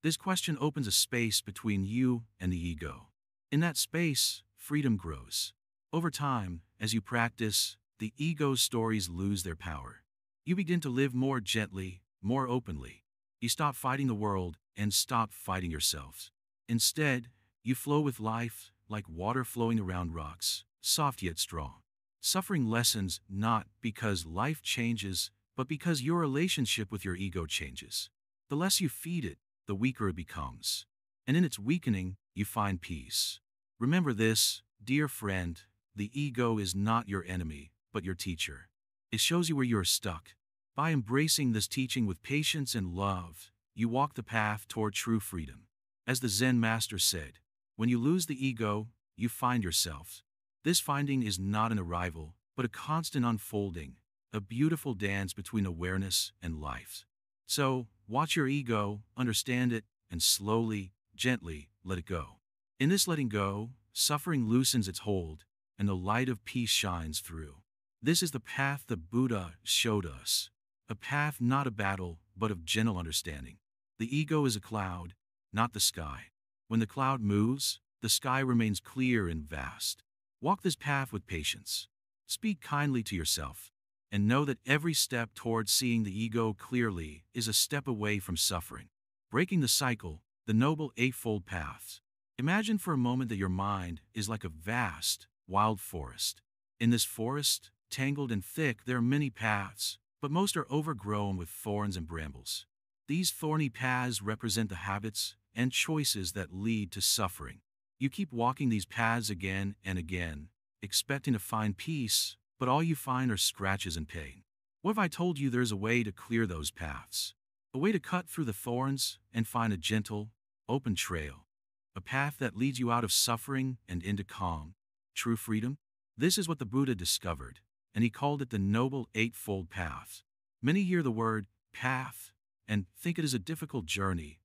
This question opens a space between you and the ego. In that space, freedom grows. Over time, as you practice, the ego's stories lose their power. You begin to live more gently, more openly. You stop fighting the world and stop fighting yourself. Instead, you flow with life like water flowing around rocks, soft yet strong. Suffering lessens not because life changes, but because your relationship with your ego changes. The less you feed it, the weaker it becomes. And in its weakening, you find peace. Remember this, dear friend, the ego is not your enemy, but your teacher. It shows you where you are stuck. By embracing this teaching with patience and love, you walk the path toward true freedom. As the Zen Master said, when you lose the ego, you find yourself. This finding is not an arrival, but a constant unfolding, a beautiful dance between awareness and life. So, watch your ego, understand it, and slowly, gently, let it go. In this letting go, suffering loosens its hold, and the light of peace shines through. This is the path the Buddha showed us, a path not of battle, but of gentle understanding. The ego is a cloud, not the sky. When the cloud moves, the sky remains clear and vast. Walk this path with patience. Speak kindly to yourself, and know that every step towards seeing the ego clearly is a step away from suffering. Breaking the cycle, the Noble Eightfold Paths. Imagine for a moment that your mind is like a vast, wild forest. In this forest, tangled and thick, there are many paths, but most are overgrown with thorns and brambles. These thorny paths represent the habits and choices that lead to suffering. You keep walking these paths again and again, expecting to find peace, but all you find are scratches and pain. What if I told you there's a way to clear those paths? A way to cut through the thorns and find a gentle, open trail. A path that leads you out of suffering and into calm, true freedom? This is what the Buddha discovered, and he called it the Noble Eightfold Path. Many hear the word path and think it is a difficult journey,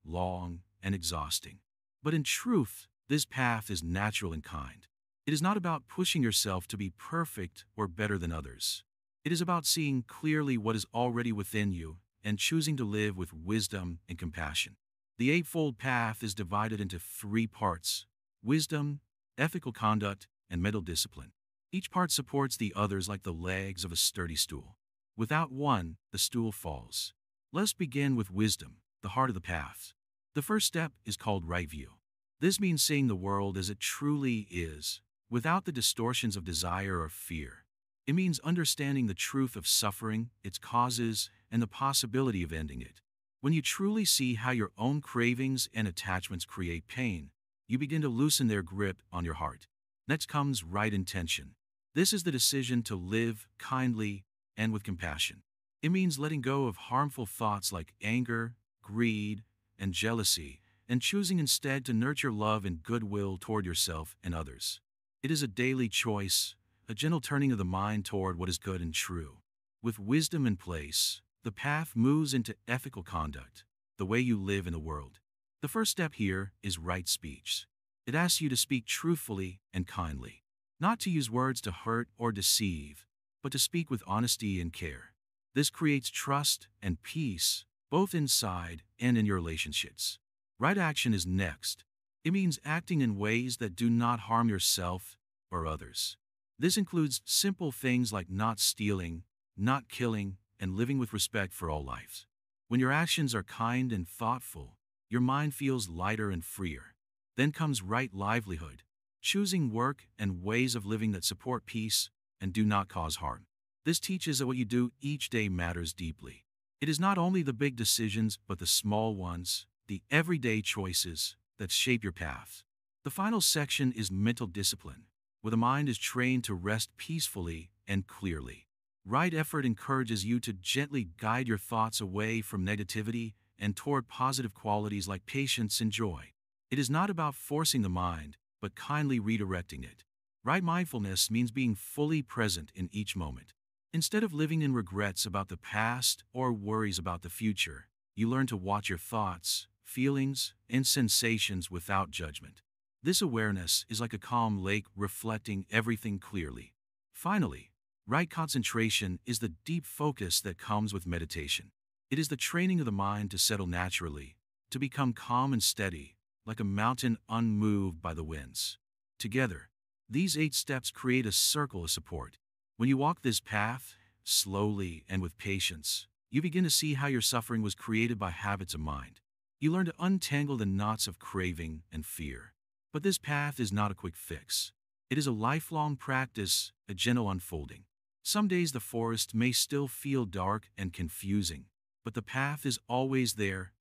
long and exhausting. But in truth, this path is natural and kind. It is not about pushing yourself to be perfect or better than others. It is about seeing clearly what is already within you and choosing to live with wisdom and compassion. The Eightfold Path is divided into 3 parts: wisdom, ethical conduct, and mental discipline. Each part supports the others like the legs of a sturdy stool. Without one, the stool falls. Let's begin with wisdom, the heart of the path. The first step is called right view. This means seeing the world as it truly is, without the distortions of desire or fear. It means understanding the truth of suffering, its causes, and the possibility of ending it. When you truly see how your own cravings and attachments create pain, you begin to loosen their grip on your heart. Next comes right intention. This is the decision to live kindly and with compassion. It means letting go of harmful thoughts like anger, greed, and jealousy, and choosing instead to nurture love and goodwill toward yourself and others. It is a daily choice, a gentle turning of the mind toward what is good and true. With wisdom in place, the path moves into ethical conduct, the way you live in the world. The first step here is right speech. It asks you to speak truthfully and kindly, not to use words to hurt or deceive, but to speak with honesty and care. This creates trust and peace, both inside and in your relationships. Right action is next. It means acting in ways that do not harm yourself or others. This includes simple things like not stealing, not killing, and living with respect for all lives. When your actions are kind and thoughtful, your mind feels lighter and freer. Then comes right livelihood, choosing work and ways of living that support peace and do not cause harm. This teaches that what you do each day matters deeply. It is not only the big decisions, but the small ones, the everyday choices that shape your path. The final section is mental discipline, where the mind is trained to rest peacefully and clearly. Right effort encourages you to gently guide your thoughts away from negativity and toward positive qualities like patience and joy. It is not about forcing the mind, but kindly redirecting it. Right mindfulness means being fully present in each moment. Instead of living in regrets about the past or worries about the future, you learn to watch your thoughts, feelings, and sensations without judgment. This awareness is like a calm lake reflecting everything clearly. Finally, right concentration is the deep focus that comes with meditation. It is the training of the mind to settle naturally, to become calm and steady, like a mountain unmoved by the winds. Together, these 8 steps create a circle of support. When you walk this path, slowly and with patience, you begin to see how your suffering was created by habits of mind. You learn to untangle the knots of craving and fear. But this path is not a quick fix. It is a lifelong practice, a gentle unfolding. Some days the forest may still feel dark and confusing, but the path is always there,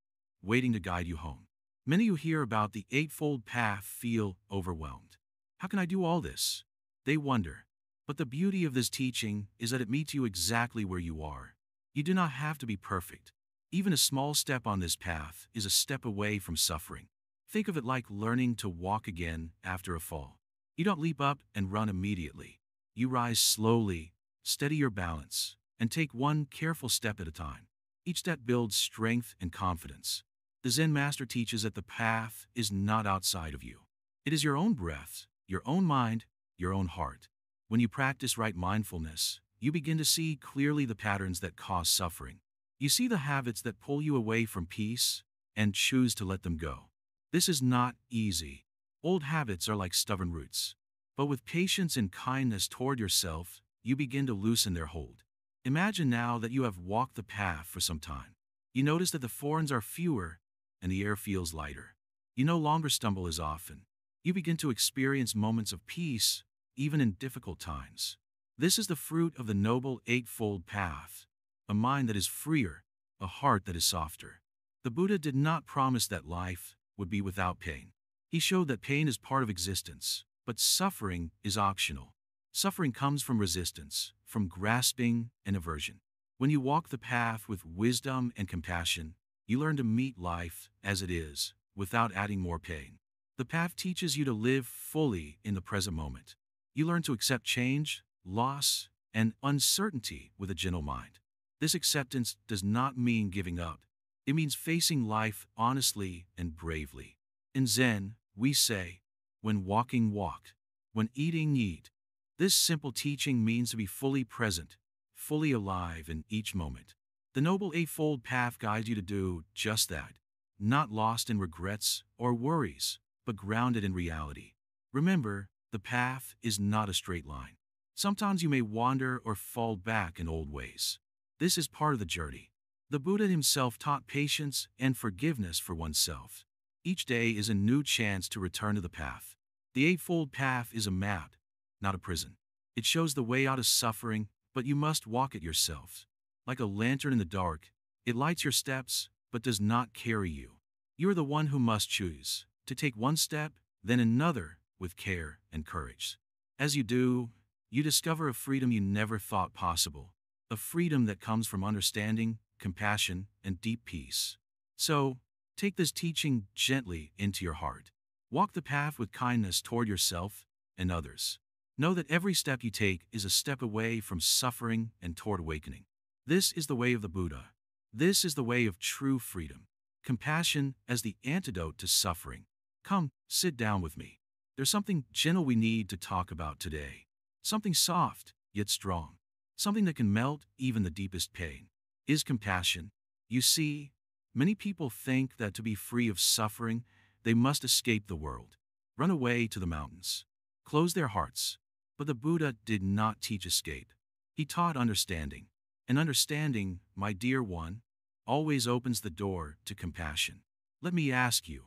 waiting to guide you home. Many who hear about the Eightfold Path feel overwhelmed. How can I do all this? They wonder. But the beauty of this teaching is that it meets you exactly where you are. You do not have to be perfect. Even a small step on this path is a step away from suffering. Think of it like learning to walk again after a fall. You don't leap up and run immediately. You rise slowly, steady your balance, and take one careful step at a time. Each step builds strength and confidence. The Zen Master teaches that the path is not outside of you. It is your own breath, your own mind, your own heart. When you practice right mindfulness, you begin to see clearly the patterns that cause suffering. You see the habits that pull you away from peace and choose to let them go. This is not easy. Old habits are like stubborn roots. But with patience and kindness toward yourself, you begin to loosen their hold. Imagine now that you have walked the path for some time. You notice that the thorns are fewer and the air feels lighter. You no longer stumble as often. You begin to experience moments of peace, even in difficult times. This is the fruit of the Noble Eightfold Path, a mind that is freer, a heart that is softer. The Buddha did not promise that life would be without pain. He showed that pain is part of existence, but suffering is optional. Suffering comes from resistance, from grasping and aversion. When you walk the path with wisdom and compassion, you learn to meet life as it is, without adding more pain. The path teaches you to live fully in the present moment. You learn to accept change, loss, and uncertainty with a gentle mind. This acceptance does not mean giving up. It means facing life honestly and bravely. In Zen, we say, when walking, walk. When eating, eat. This simple teaching means to be fully present, fully alive in each moment. The Noble Eightfold Path guides you to do just that, not lost in regrets or worries, but grounded in reality. Remember, the path is not a straight line. Sometimes you may wander or fall back in old ways. This is part of the journey. The Buddha himself taught patience and forgiveness for oneself. Each day is a new chance to return to the path. The Eightfold Path is a map, not a prison. It shows the way out of suffering, but you must walk it yourself. Like a lantern in the dark, it lights your steps, but does not carry you. You are the one who must choose to take one step, then another, with care and courage. As you do, you discover a freedom you never thought possible, a freedom that comes from understanding, compassion, and deep peace. So, take this teaching gently into your heart. Walk the path with kindness toward yourself and others. Know that every step you take is a step away from suffering and toward awakening. This is the way of the Buddha. This is the way of true freedom. Compassion as the antidote to suffering. Come, sit down with me. There's something gentle we need to talk about today. Something soft, yet strong. Something that can melt even the deepest pain. Is compassion. You see, many people think that to be free of suffering, they must escape the world, run away to the mountains, close their hearts. But the Buddha did not teach escape. He taught understanding. And understanding, my dear one, always opens the door to compassion. Let me ask you,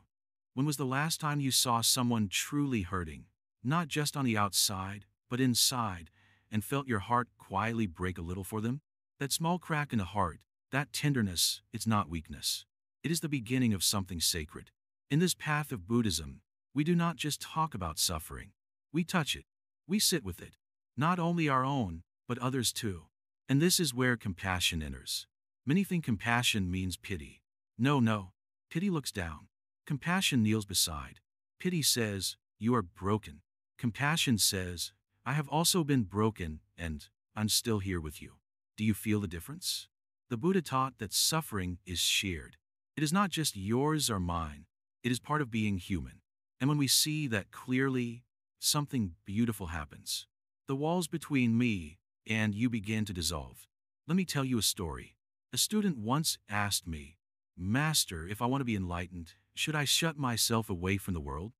when was the last time you saw someone truly hurting, not just on the outside, but inside, and felt your heart quietly break a little for them? That small crack in the heart, that tenderness, it's not weakness. It is the beginning of something sacred. In this path of Buddhism, we do not just talk about suffering. We touch it. We sit with it. Not only our own, but others too. And this is where compassion enters. Many think compassion means pity. No. Pity looks down. Compassion kneels beside. Pity says, you are broken. Compassion says, I have also been broken, and I'm still here with you. Do you feel the difference? The Buddha taught that suffering is shared. It is not just yours or mine. It is part of being human. And when we see that clearly, something beautiful happens. The walls between me and you begin to dissolve. Let me tell you a story. A student once asked me, "Master, if I want to be enlightened, should I shut myself away from the world?"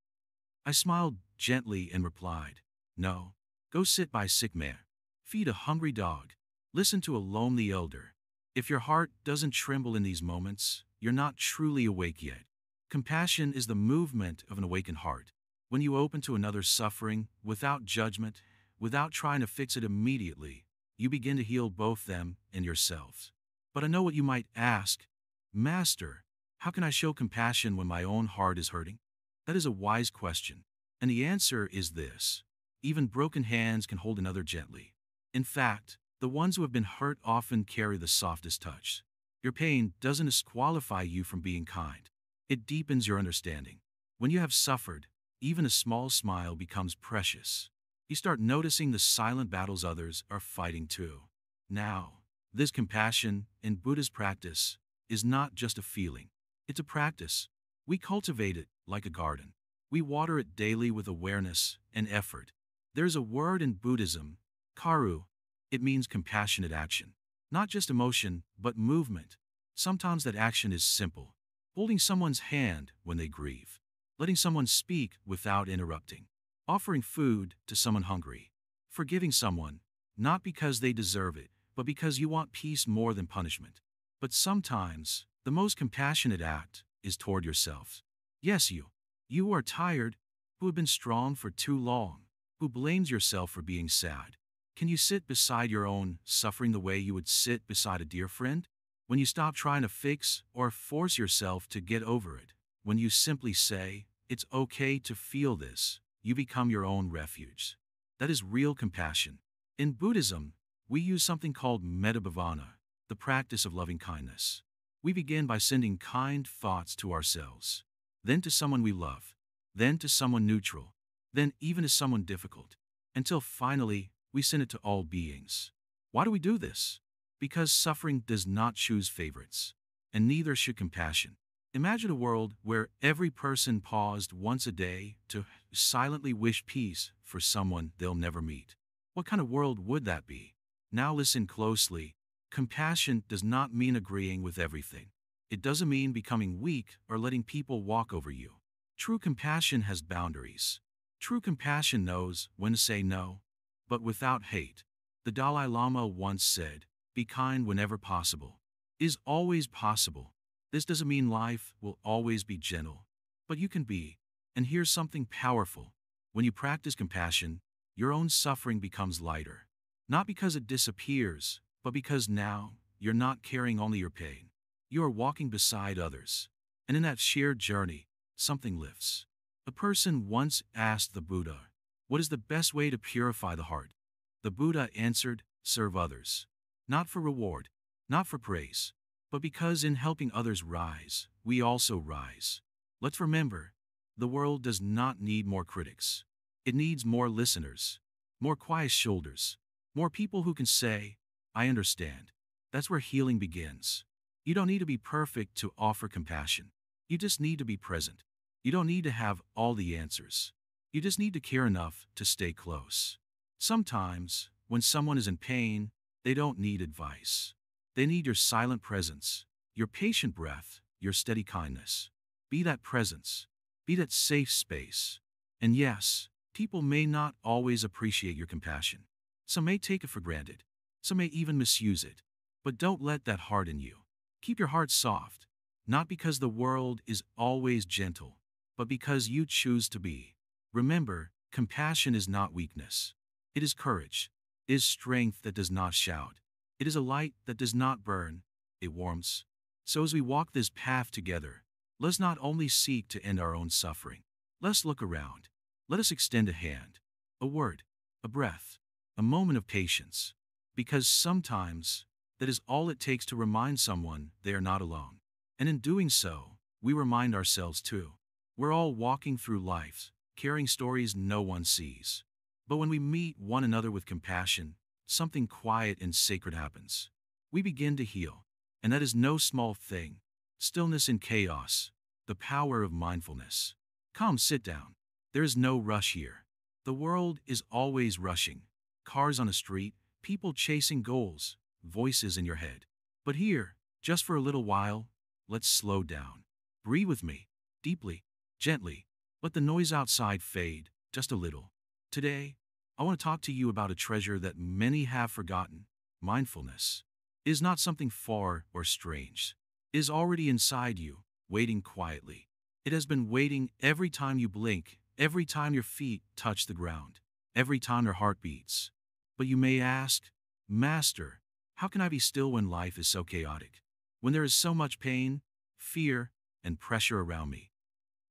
I smiled gently and replied, "No. Go sit by a sick man. Feed a hungry dog. Listen to a lonely elder. If your heart doesn't tremble in these moments, you're not truly awake yet." Compassion is the movement of an awakened heart. When you open to another's suffering, without judgment, without trying to fix it immediately, you begin to heal both them and yourselves. But I know what you might ask. "Master, how can I show compassion when my own heart is hurting?" That is a wise question. And the answer is this. Even broken hands can hold another gently. In fact, the ones who have been hurt often carry the softest touch. Your pain doesn't disqualify you from being kind. It deepens your understanding. When you have suffered, even a small smile becomes precious. You start noticing the silent battles others are fighting too. Now, this compassion in Buddhist practice is not just a feeling. It's a practice. We cultivate it like a garden. We water it daily with awareness and effort. There's a word in Buddhism, karu. It means compassionate action. Not just emotion, but movement. Sometimes that action is simple. Holding someone's hand when they grieve. Letting someone speak without interrupting. Offering food to someone hungry. Forgiving someone, not because they deserve it, but because you want peace more than punishment. But sometimes, the most compassionate act is toward yourself. Yes, you. You are tired, who have been strong for too long, who blames yourself for being sad. Can you sit beside your own suffering the way you would sit beside a dear friend? When you stop trying to fix or force yourself to get over it, when you simply say, "It's okay to feel this," you become your own refuge. That is real compassion. In Buddhism, we use something called metta-bhavana, the practice of loving kindness. We begin by sending kind thoughts to ourselves, then to someone we love, then to someone neutral, then even to someone difficult, until finally we send it to all beings. Why do we do this? Because suffering does not choose favorites, and neither should compassion. Imagine a world where every person paused once a day to silently wish peace for someone they'll never meet. What kind of world would that be? Now listen closely. Compassion does not mean agreeing with everything. It doesn't mean becoming weak or letting people walk over you. True compassion has boundaries. True compassion knows when to say no, but without hate. The Dalai Lama once said, "Be kind whenever possible." It is always possible. This doesn't mean life will always be gentle, but you can be. And here's something powerful. When you practice compassion, your own suffering becomes lighter. Not because it disappears, but because now you're not carrying only your pain. You are walking beside others. And in that shared journey, something lifts. A person once asked the Buddha, "What is the best way to purify the heart?" The Buddha answered, "Serve others. Not for reward, not for praise, but because in helping others rise, we also rise." Let's remember, the world does not need more critics. It needs more listeners, more quiet shoulders, more people who can say, "I understand." That's where healing begins. You don't need to be perfect to offer compassion. You just need to be present. You don't need to have all the answers. You just need to care enough to stay close. Sometimes, when someone is in pain, they don't need advice. They need your silent presence, your patient breath, your steady kindness. Be that presence. Be that safe space. And yes, people may not always appreciate your compassion. Some may take it for granted. Some may even misuse it. But don't let that harden you. Keep your heart soft. Not because the world is always gentle, but because you choose to be. Remember, compassion is not weakness. It is courage. It is strength that does not shout. It is a light that does not burn. It warms. So as we walk this path together, let's not only seek to end our own suffering. Let's look around. Let us extend a hand, a word, a breath, a moment of patience. Because sometimes, that is all it takes to remind someone they are not alone. And in doing so, we remind ourselves too. We're all walking through life, carrying stories no one sees. But when we meet one another with compassion, something quiet and sacred happens. We begin to heal. And that is no small thing. Stillness in chaos. The power of mindfulness. Come, sit down. There is no rush here. The world is always rushing. Cars on a street, people chasing goals, voices in your head. But here, just for a little while, let's slow down. Breathe with me, deeply, gently. Let the noise outside fade, just a little. Today, I want to talk to you about a treasure that many have forgotten. Mindfulness is not something far or strange. It is already inside you, waiting quietly. It has been waiting every time you blink, every time your feet touch the ground, every time your heart beats. But you may ask, Master, how can I be still when life is so chaotic? When there is so much pain, fear, and pressure around me?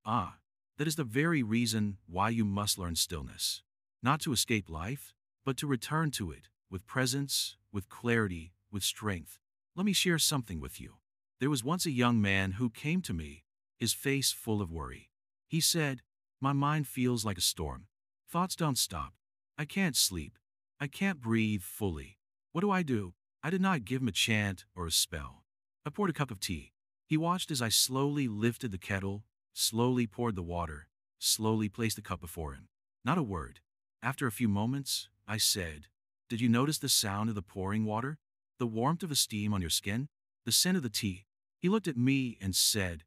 Ah, that is the very reason why you must learn stillness. Not to escape life, but to return to it, with presence, with clarity, with strength. Let me share something with you. There was once a young man who came to me, his face full of worry. He said, "My mind feels like a storm. Thoughts don't stop. I can't sleep. I can't breathe fully. What do I do?" I did not give him a chant or a spell. I poured a cup of tea. He watched as I slowly lifted the kettle, slowly poured the water, slowly placed the cup before him. Not a word. After a few moments, I said, "Did you notice the sound of the pouring water? The warmth of the steam on your skin? The scent of the tea?" He looked at me and said,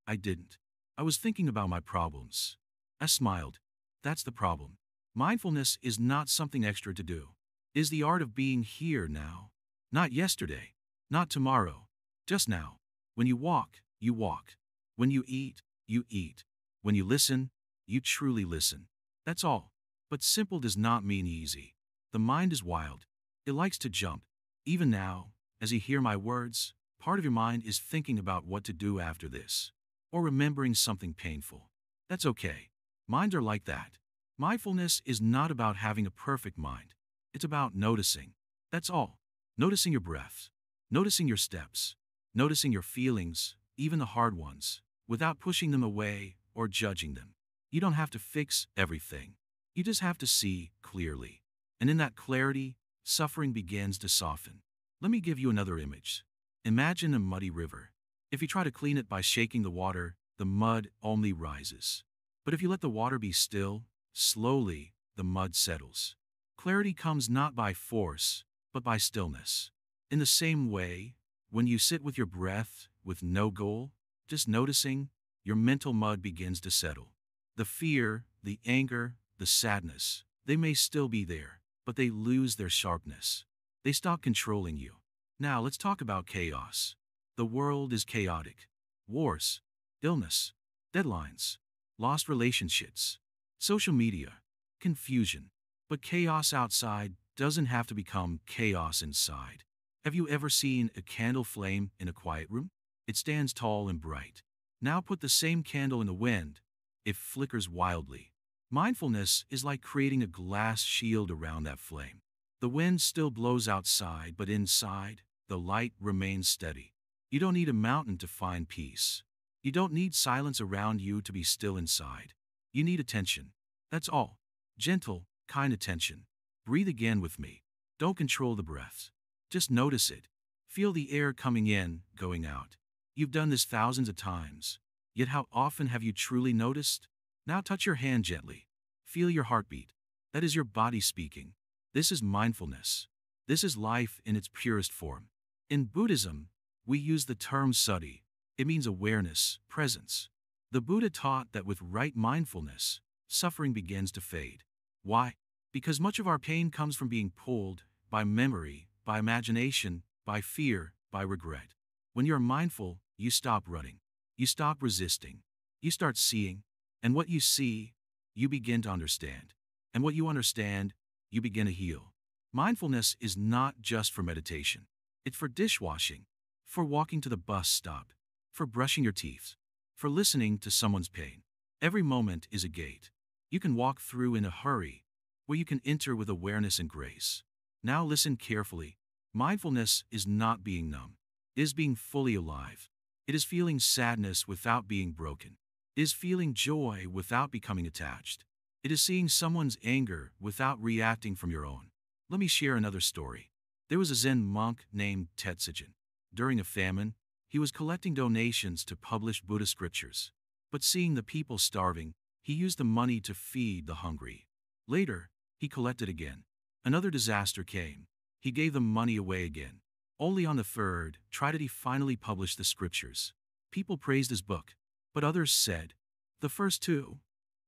"I didn't. I was thinking about my problems." I smiled. That's the problem. Mindfulness is not something extra to do. It is the art of being here now. Not yesterday. Not tomorrow. Just now. When you walk, you walk. When you eat, you eat. When you listen, you truly listen. That's all. But simple does not mean easy. The mind is wild. It likes to jump. Even now, as you hear my words, part of your mind is thinking about what to do after this, or remembering something painful. That's okay. Minds are like that. Mindfulness is not about having a perfect mind. It's about noticing. That's all. Noticing your breath. Noticing your steps. Noticing your feelings, even the hard ones, without pushing them away or judging them. You don't have to fix everything. You just have to see clearly. And in that clarity, suffering begins to soften. Let me give you another image. Imagine a muddy river. If you try to clean it by shaking the water, the mud only rises. But if you let the water be still, slowly, the mud settles. Clarity comes not by force, but by stillness. In the same way, when you sit with your breath, with no goal, just noticing, your mental mud begins to settle. The fear, the anger, the sadness, they may still be there, but they lose their sharpness. They stop controlling you. Now let's talk about chaos. The world is chaotic. Wars, illness, deadlines, lost relationships, social media, confusion. But chaos outside doesn't have to become chaos inside. Have you ever seen a candle flame in a quiet room? It stands tall and bright. Now put the same candle in the wind. It flickers wildly. Mindfulness is like creating a glass shield around that flame. The wind still blows outside, but inside, the light remains steady. You don't need a mountain to find peace. You don't need silence around you to be still inside. You need attention. That's all. Gentle, kind attention. Breathe again with me. Don't control the breath. Just notice it. Feel the air coming in, going out. You've done this thousands of times. Yet how often have you truly noticed? Now touch your hand gently. Feel your heartbeat. That is your body speaking. This is mindfulness. This is life in its purest form. In Buddhism, we use the term sati. It means awareness, presence. The Buddha taught that with right mindfulness, suffering begins to fade. Why? Because much of our pain comes from being pulled by memory, by imagination, by fear, by regret. When you're mindful, you stop running. You stop resisting. You start seeing. And what you see, you begin to understand. And what you understand, you begin to heal. Mindfulness is not just for meditation. It's for dishwashing, for walking to the bus stop, for brushing your teeth, for listening to someone's pain. Every moment is a gate. You can walk through in a hurry, where you can enter with awareness and grace. Now listen carefully. Mindfulness is not being numb. It is being fully alive. It is feeling sadness without being broken. It is feeling joy without becoming attached. It is seeing someone's anger without reacting from your own. Let me share another story. There was a Zen monk named Tetsujin. During a famine, he was collecting donations to publish Buddhist scriptures. But seeing the people starving, he used the money to feed the hungry. Later, he collected again. Another disaster came. He gave the money away again. Only on the third try did he finally publish the scriptures. People praised his book, but others said, the first two,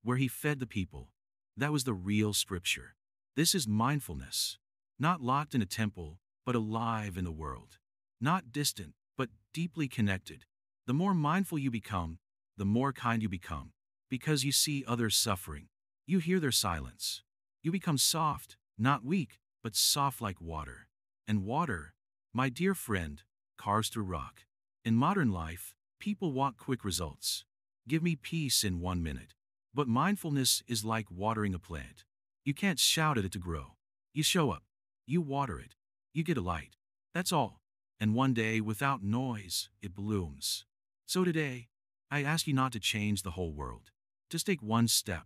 where he fed the people, that was the real scripture. This is mindfulness. Not locked in a temple, but alive in the world. Not distant, but deeply connected. The more mindful you become, the more kind you become. Because you see others suffering. You hear their silence. You become soft, not weak, but soft like water. And water, my dear friend, carves through rock. In modern life, people want quick results. Give me peace in 1 minute. But mindfulness is like watering a plant. You can't shout at it to grow. You show up. You water it. You get a light. That's all. And one day, without noise, it blooms. So today, I ask you not to change the whole world. Just take one step.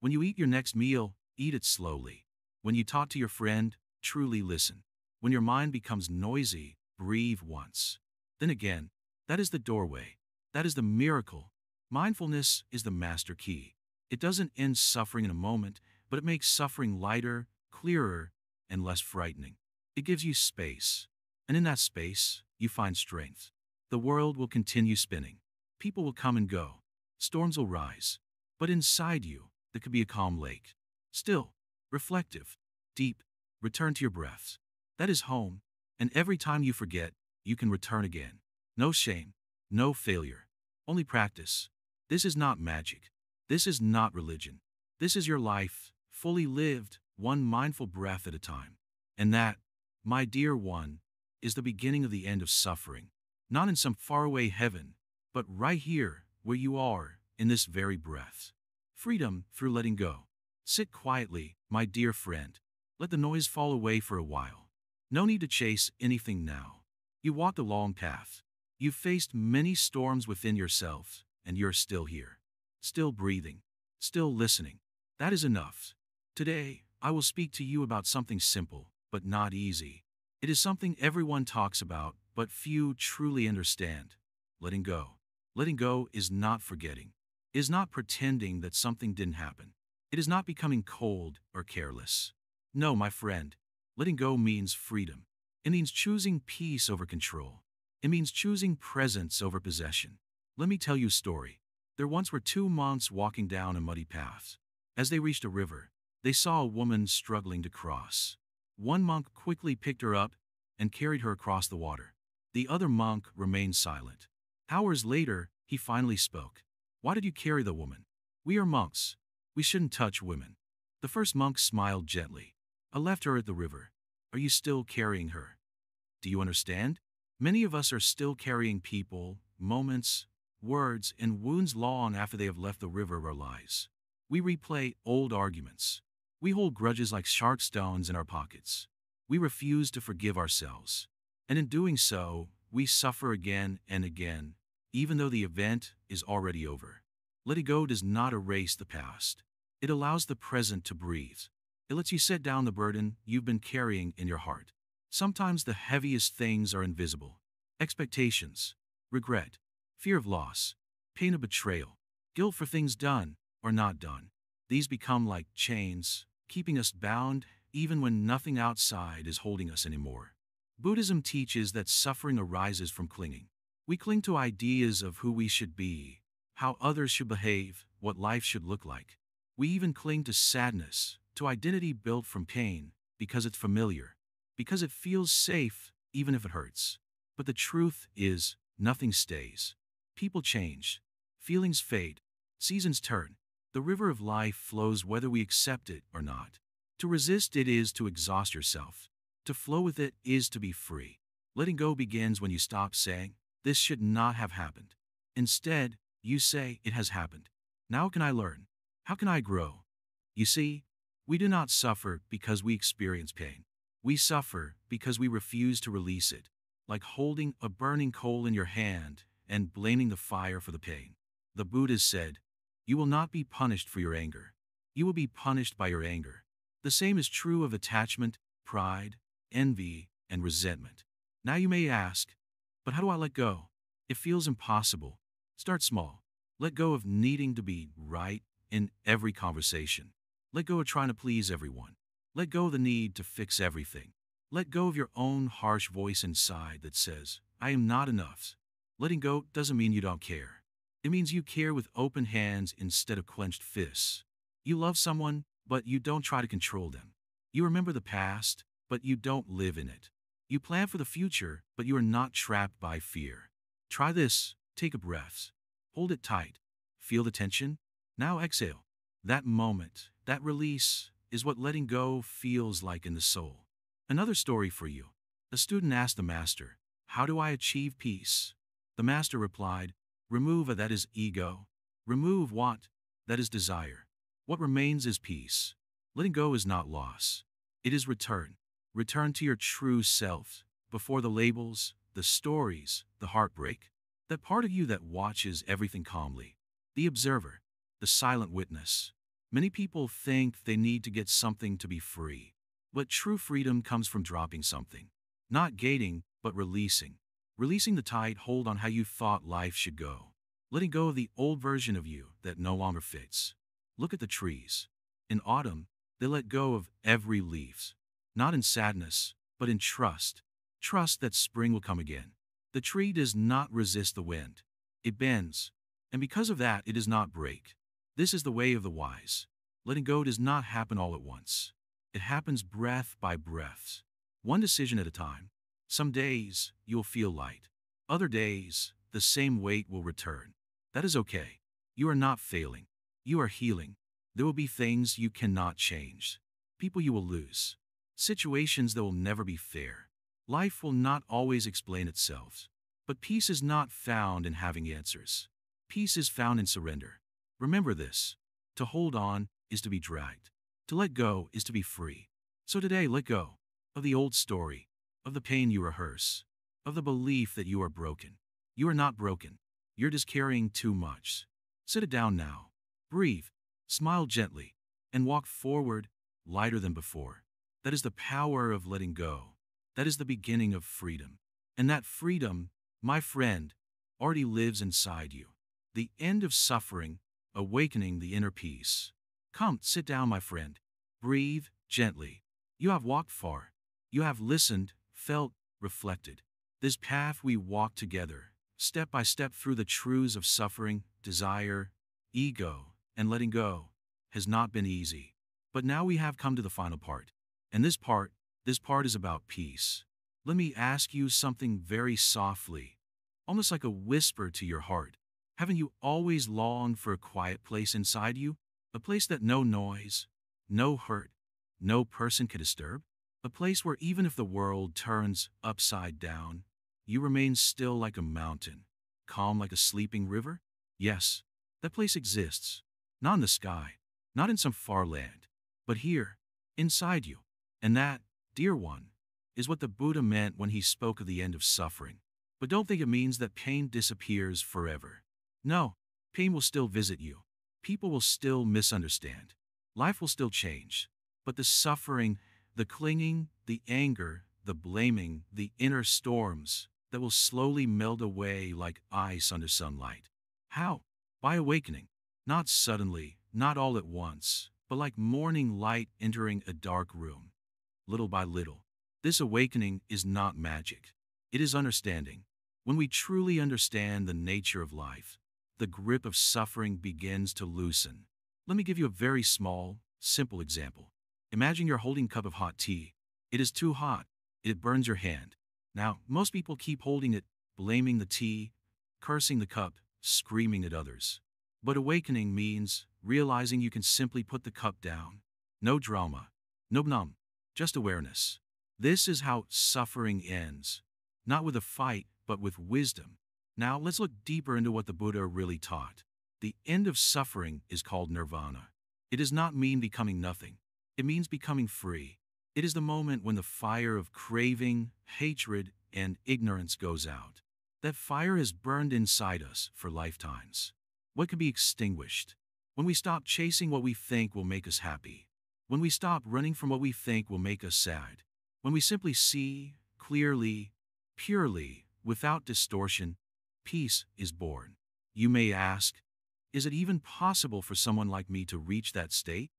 When you eat your next meal, eat it slowly. When you talk to your friend, truly listen. When your mind becomes noisy, breathe once. Then again, that is the doorway. That is the miracle. Mindfulness is the master key. It doesn't end suffering in a moment, but it makes suffering lighter, clearer, and less frightening. It gives you space. And in that space, you find strength. The world will continue spinning. People will come and go. Storms will rise. But inside you, there could be a calm lake. Still, reflective, deep, return to your breaths. That is home. And every time you forget, you can return again. No shame, no failure, only practice. This is not magic. This is not religion. This is your life, fully lived, one mindful breath at a time. And that, my dear one, is the beginning of the end of suffering. Not in some faraway heaven, but right here, where you are, in this very breath. Freedom through letting go. Sit quietly, my dear friend. Let the noise fall away for a while. No need to chase anything now. You walked a long path. You've faced many storms within yourself, and you're still here. Still breathing. Still listening. That is enough. Today, I will speak to you about something simple, but not easy. It is something everyone talks about, but few truly understand. Letting go. Letting go is not forgetting. It is not pretending that something didn't happen. It is not becoming cold or careless. No, my friend. Letting go means freedom. It means choosing peace over control. It means choosing presence over possession. Let me tell you a story. There once were two monks walking down a muddy path. As they reached a river, they saw a woman struggling to cross. One monk quickly picked her up and carried her across the water. The other monk remained silent. Hours later, he finally spoke. Why did you carry the woman? We are monks. We shouldn't touch women. The first monk smiled gently. I left her at the river. Are you still carrying her? Do you understand? Many of us are still carrying people, moments, words, and wounds long after they have left the river of our lives. We replay old arguments. We hold grudges like sharp stones in our pockets. We refuse to forgive ourselves. And in doing so, we suffer again and again, even though the event is already over. Letting go does not erase the past. It allows the present to breathe. It lets you set down the burden you've been carrying in your heart. Sometimes the heaviest things are invisible. Expectations, regret, fear of loss, pain of betrayal, guilt for things done or not done. These become like chains, keeping us bound even when nothing outside is holding us anymore. Buddhism teaches that suffering arises from clinging. We cling to ideas of who we should be, how others should behave, what life should look like. We even cling to sadness, to identity built from pain, because it's familiar, because it feels safe, even if it hurts. But the truth is, nothing stays. People change. Feelings fade. Seasons turn. The river of life flows whether we accept it or not. To resist it is to exhaust yourself. To flow with it is to be free. Letting go begins when you stop saying, this should not have happened. Instead, you say, it has happened. Now can I learn? How can I grow? You see, we do not suffer because we experience pain. We suffer because we refuse to release it, like holding a burning coal in your hand and blaming the fire for the pain. The Buddha said, you will not be punished for your anger. You will be punished by your anger. The same is true of attachment, pride, envy, and resentment. Now you may ask, but how do I let go? It feels impossible. Start small. Let go of needing to be right in every conversation. Let go of trying to please everyone. Let go of the need to fix everything. Let go of your own harsh voice inside that says, I am not enough. Letting go doesn't mean you don't care. It means you care with open hands instead of clenched fists. You love someone, but you don't try to control them. You remember the past, but you don't live in it. You plan for the future, but you are not trapped by fear. Try this. Take a breath. Hold it tight. Feel the tension. Now exhale. That moment, that release, is what letting go feels like in the soul. Another story for you. A student asked the master, how do I achieve peace? The master replied, remove that is ego. Remove what? That is desire. What remains is peace. Letting go is not loss. It is return. Return to your true self, before the labels, the stories, the heartbreak. That part of you that watches everything calmly. The observer, the silent witness. Many people think they need to get something to be free. But true freedom comes from dropping something. Not gating, but releasing. Releasing the tight hold on how you thought life should go. Letting go of the old version of you that no longer fits. Look at the trees. In autumn, they let go of every leaf. Not in sadness, but in trust. Trust that spring will come again. The tree does not resist the wind. It bends. And because of that, it does not break. This is the way of the wise. Letting go does not happen all at once. It happens breath by breath. One decision at a time. Some days, you'll feel light. Other days, the same weight will return. That is okay. You are not failing. You are healing. There will be things you cannot change. People you will lose. Situations that will never be fair. Life will not always explain itself. But peace is not found in having answers. Peace is found in surrender. Remember this. To hold on is to be dragged. To let go is to be free. So today, let go of the old story, of the pain you rehearse, of the belief that you are broken. You are not broken. You're just carrying too much. Sit it down now. Breathe, smile gently, and walk forward, lighter than before. That is the power of letting go. That is the beginning of freedom. And that freedom, my friend, already lives inside you. The end of suffering, awakening the inner peace. Come, sit down, my friend. Breathe gently. You have walked far. You have listened, felt, reflected. This path we walk together, step by step through the truths of suffering, desire, ego, and letting go, has not been easy. But now we have come to the final part. And this part is about peace. Let me ask you something very softly, almost like a whisper to your heart. Haven't you always longed for a quiet place inside you? A place that no noise, no hurt, no person can disturb? A place where even if the world turns upside down, you remain still like a mountain, calm like a sleeping river? Yes, that place exists. Not in the sky, not in some far land, but here, inside you. And that, dear one, is what the Buddha meant when he spoke of the end of suffering. But don't think it means that pain disappears forever. No, pain will still visit you. People will still misunderstand. Life will still change. But the suffering, the clinging, the anger, the blaming, the inner storms that will slowly melt away like ice under sunlight. How? By awakening. Not suddenly, not all at once, but like morning light entering a dark room. Little by little. This awakening is not magic. It is understanding. When we truly understand the nature of life, the grip of suffering begins to loosen. Let me give you a very small, simple example. Imagine you're holding a cup of hot tea. It is too hot. It burns your hand. Now, most people keep holding it, blaming the tea, cursing the cup, screaming at others. But awakening means realizing you can simply put the cup down. No drama. No numb. Just awareness. This is how suffering ends. Not with a fight, but with wisdom. Now let's look deeper into what the Buddha really taught. The end of suffering is called nirvana. It does not mean becoming nothing. It means becoming free. It is the moment when the fire of craving, hatred, and ignorance goes out. That fire has burned inside us for lifetimes. What can be extinguished? When we stop chasing what we think will make us happy. When we stop running from what we think will make us sad. When we simply see, clearly, purely, without distortion, peace is born. You may ask, is it even possible for someone like me to reach that state?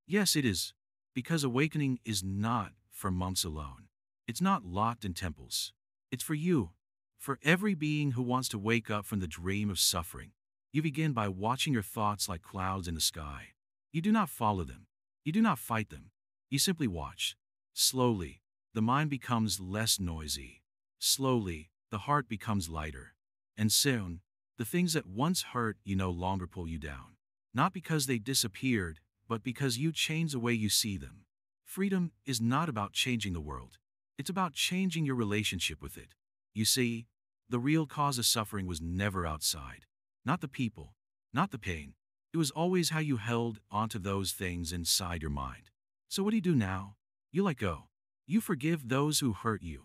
Yes, it is, because awakening is not for monks alone. It's not locked in temples. It's for you, for every being who wants to wake up from the dream of suffering. You begin by watching your thoughts like clouds in the sky. You do not follow them. You do not fight them. You simply watch. Slowly, the mind becomes less noisy. Slowly, the heart becomes lighter. And soon, the things that once hurt you no longer pull you down. Not because they disappeared, but because you change the way you see them. Freedom is not about changing the world. It's about changing your relationship with it. You see, the real cause of suffering was never outside. Not the people, not the pain. It was always how you held onto those things inside your mind. So what do you do now? You let go. You forgive those who hurt you.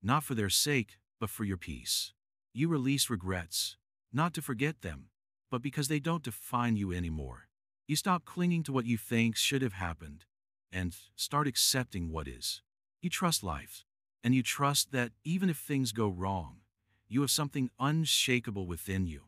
Not for their sake, but for your peace. You release regrets, not to forget them, but because they don't define you anymore. You stop clinging to what you think should have happened, and start accepting what is. You trust life, and you trust that even if things go wrong, you have something unshakable within you.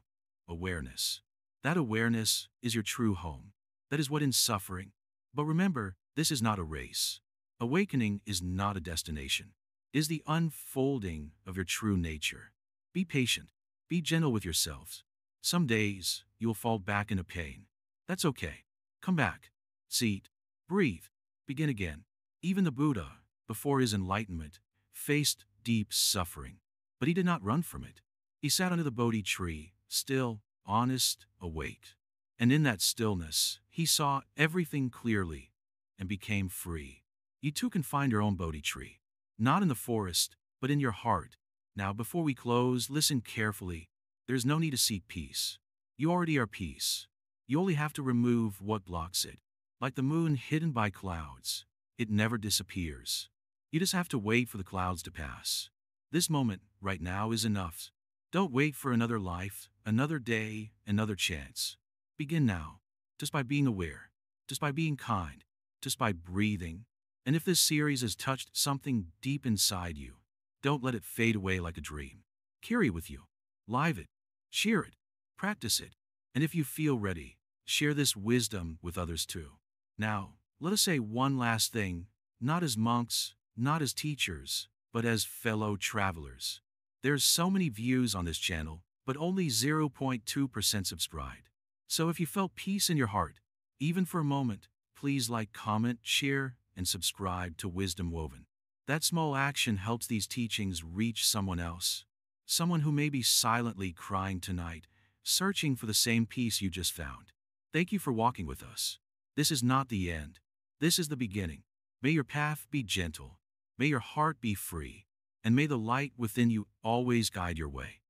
Awareness. That awareness is your true home. That is what ends suffering. But remember, this is not a race. Awakening is not a destination. It is the unfolding of your true nature. Be patient. Be gentle with yourselves. Some days, you will fall back into pain. That's okay. Come back. Seat. Breathe. Begin again. Even the Buddha, before his enlightenment, faced deep suffering. But he did not run from it. He sat under the Bodhi tree, still, honest, awake. And in that stillness, he saw everything clearly and became free. You too can find your own Bodhi tree. Not in the forest, but in your heart. Now, before we close, listen carefully. There's no need to seek peace. You already are peace. You only have to remove what blocks it. Like the moon hidden by clouds, it never disappears. You just have to wait for the clouds to pass. This moment, right now, is enough. Don't wait for another life, another day, another chance. Begin now, just by being aware, just by being kind, just by breathing. And if this series has touched something deep inside you, don't let it fade away like a dream. Carry it with you. Live it. Share it. Practice it. And if you feel ready, share this wisdom with others too. Now, let us say one last thing, not as monks, not as teachers, but as fellow travelers. There's so many views on this channel, but only 0.2% subscribed. So if you felt peace in your heart, even for a moment, please like, comment, share, and subscribe to Wisdom Woven. That small action helps these teachings reach someone else. Someone who may be silently crying tonight, searching for the same peace you just found. Thank you for walking with us. This is not the end. This is the beginning. May your path be gentle. May your heart be free. And may the light within you always guide your way.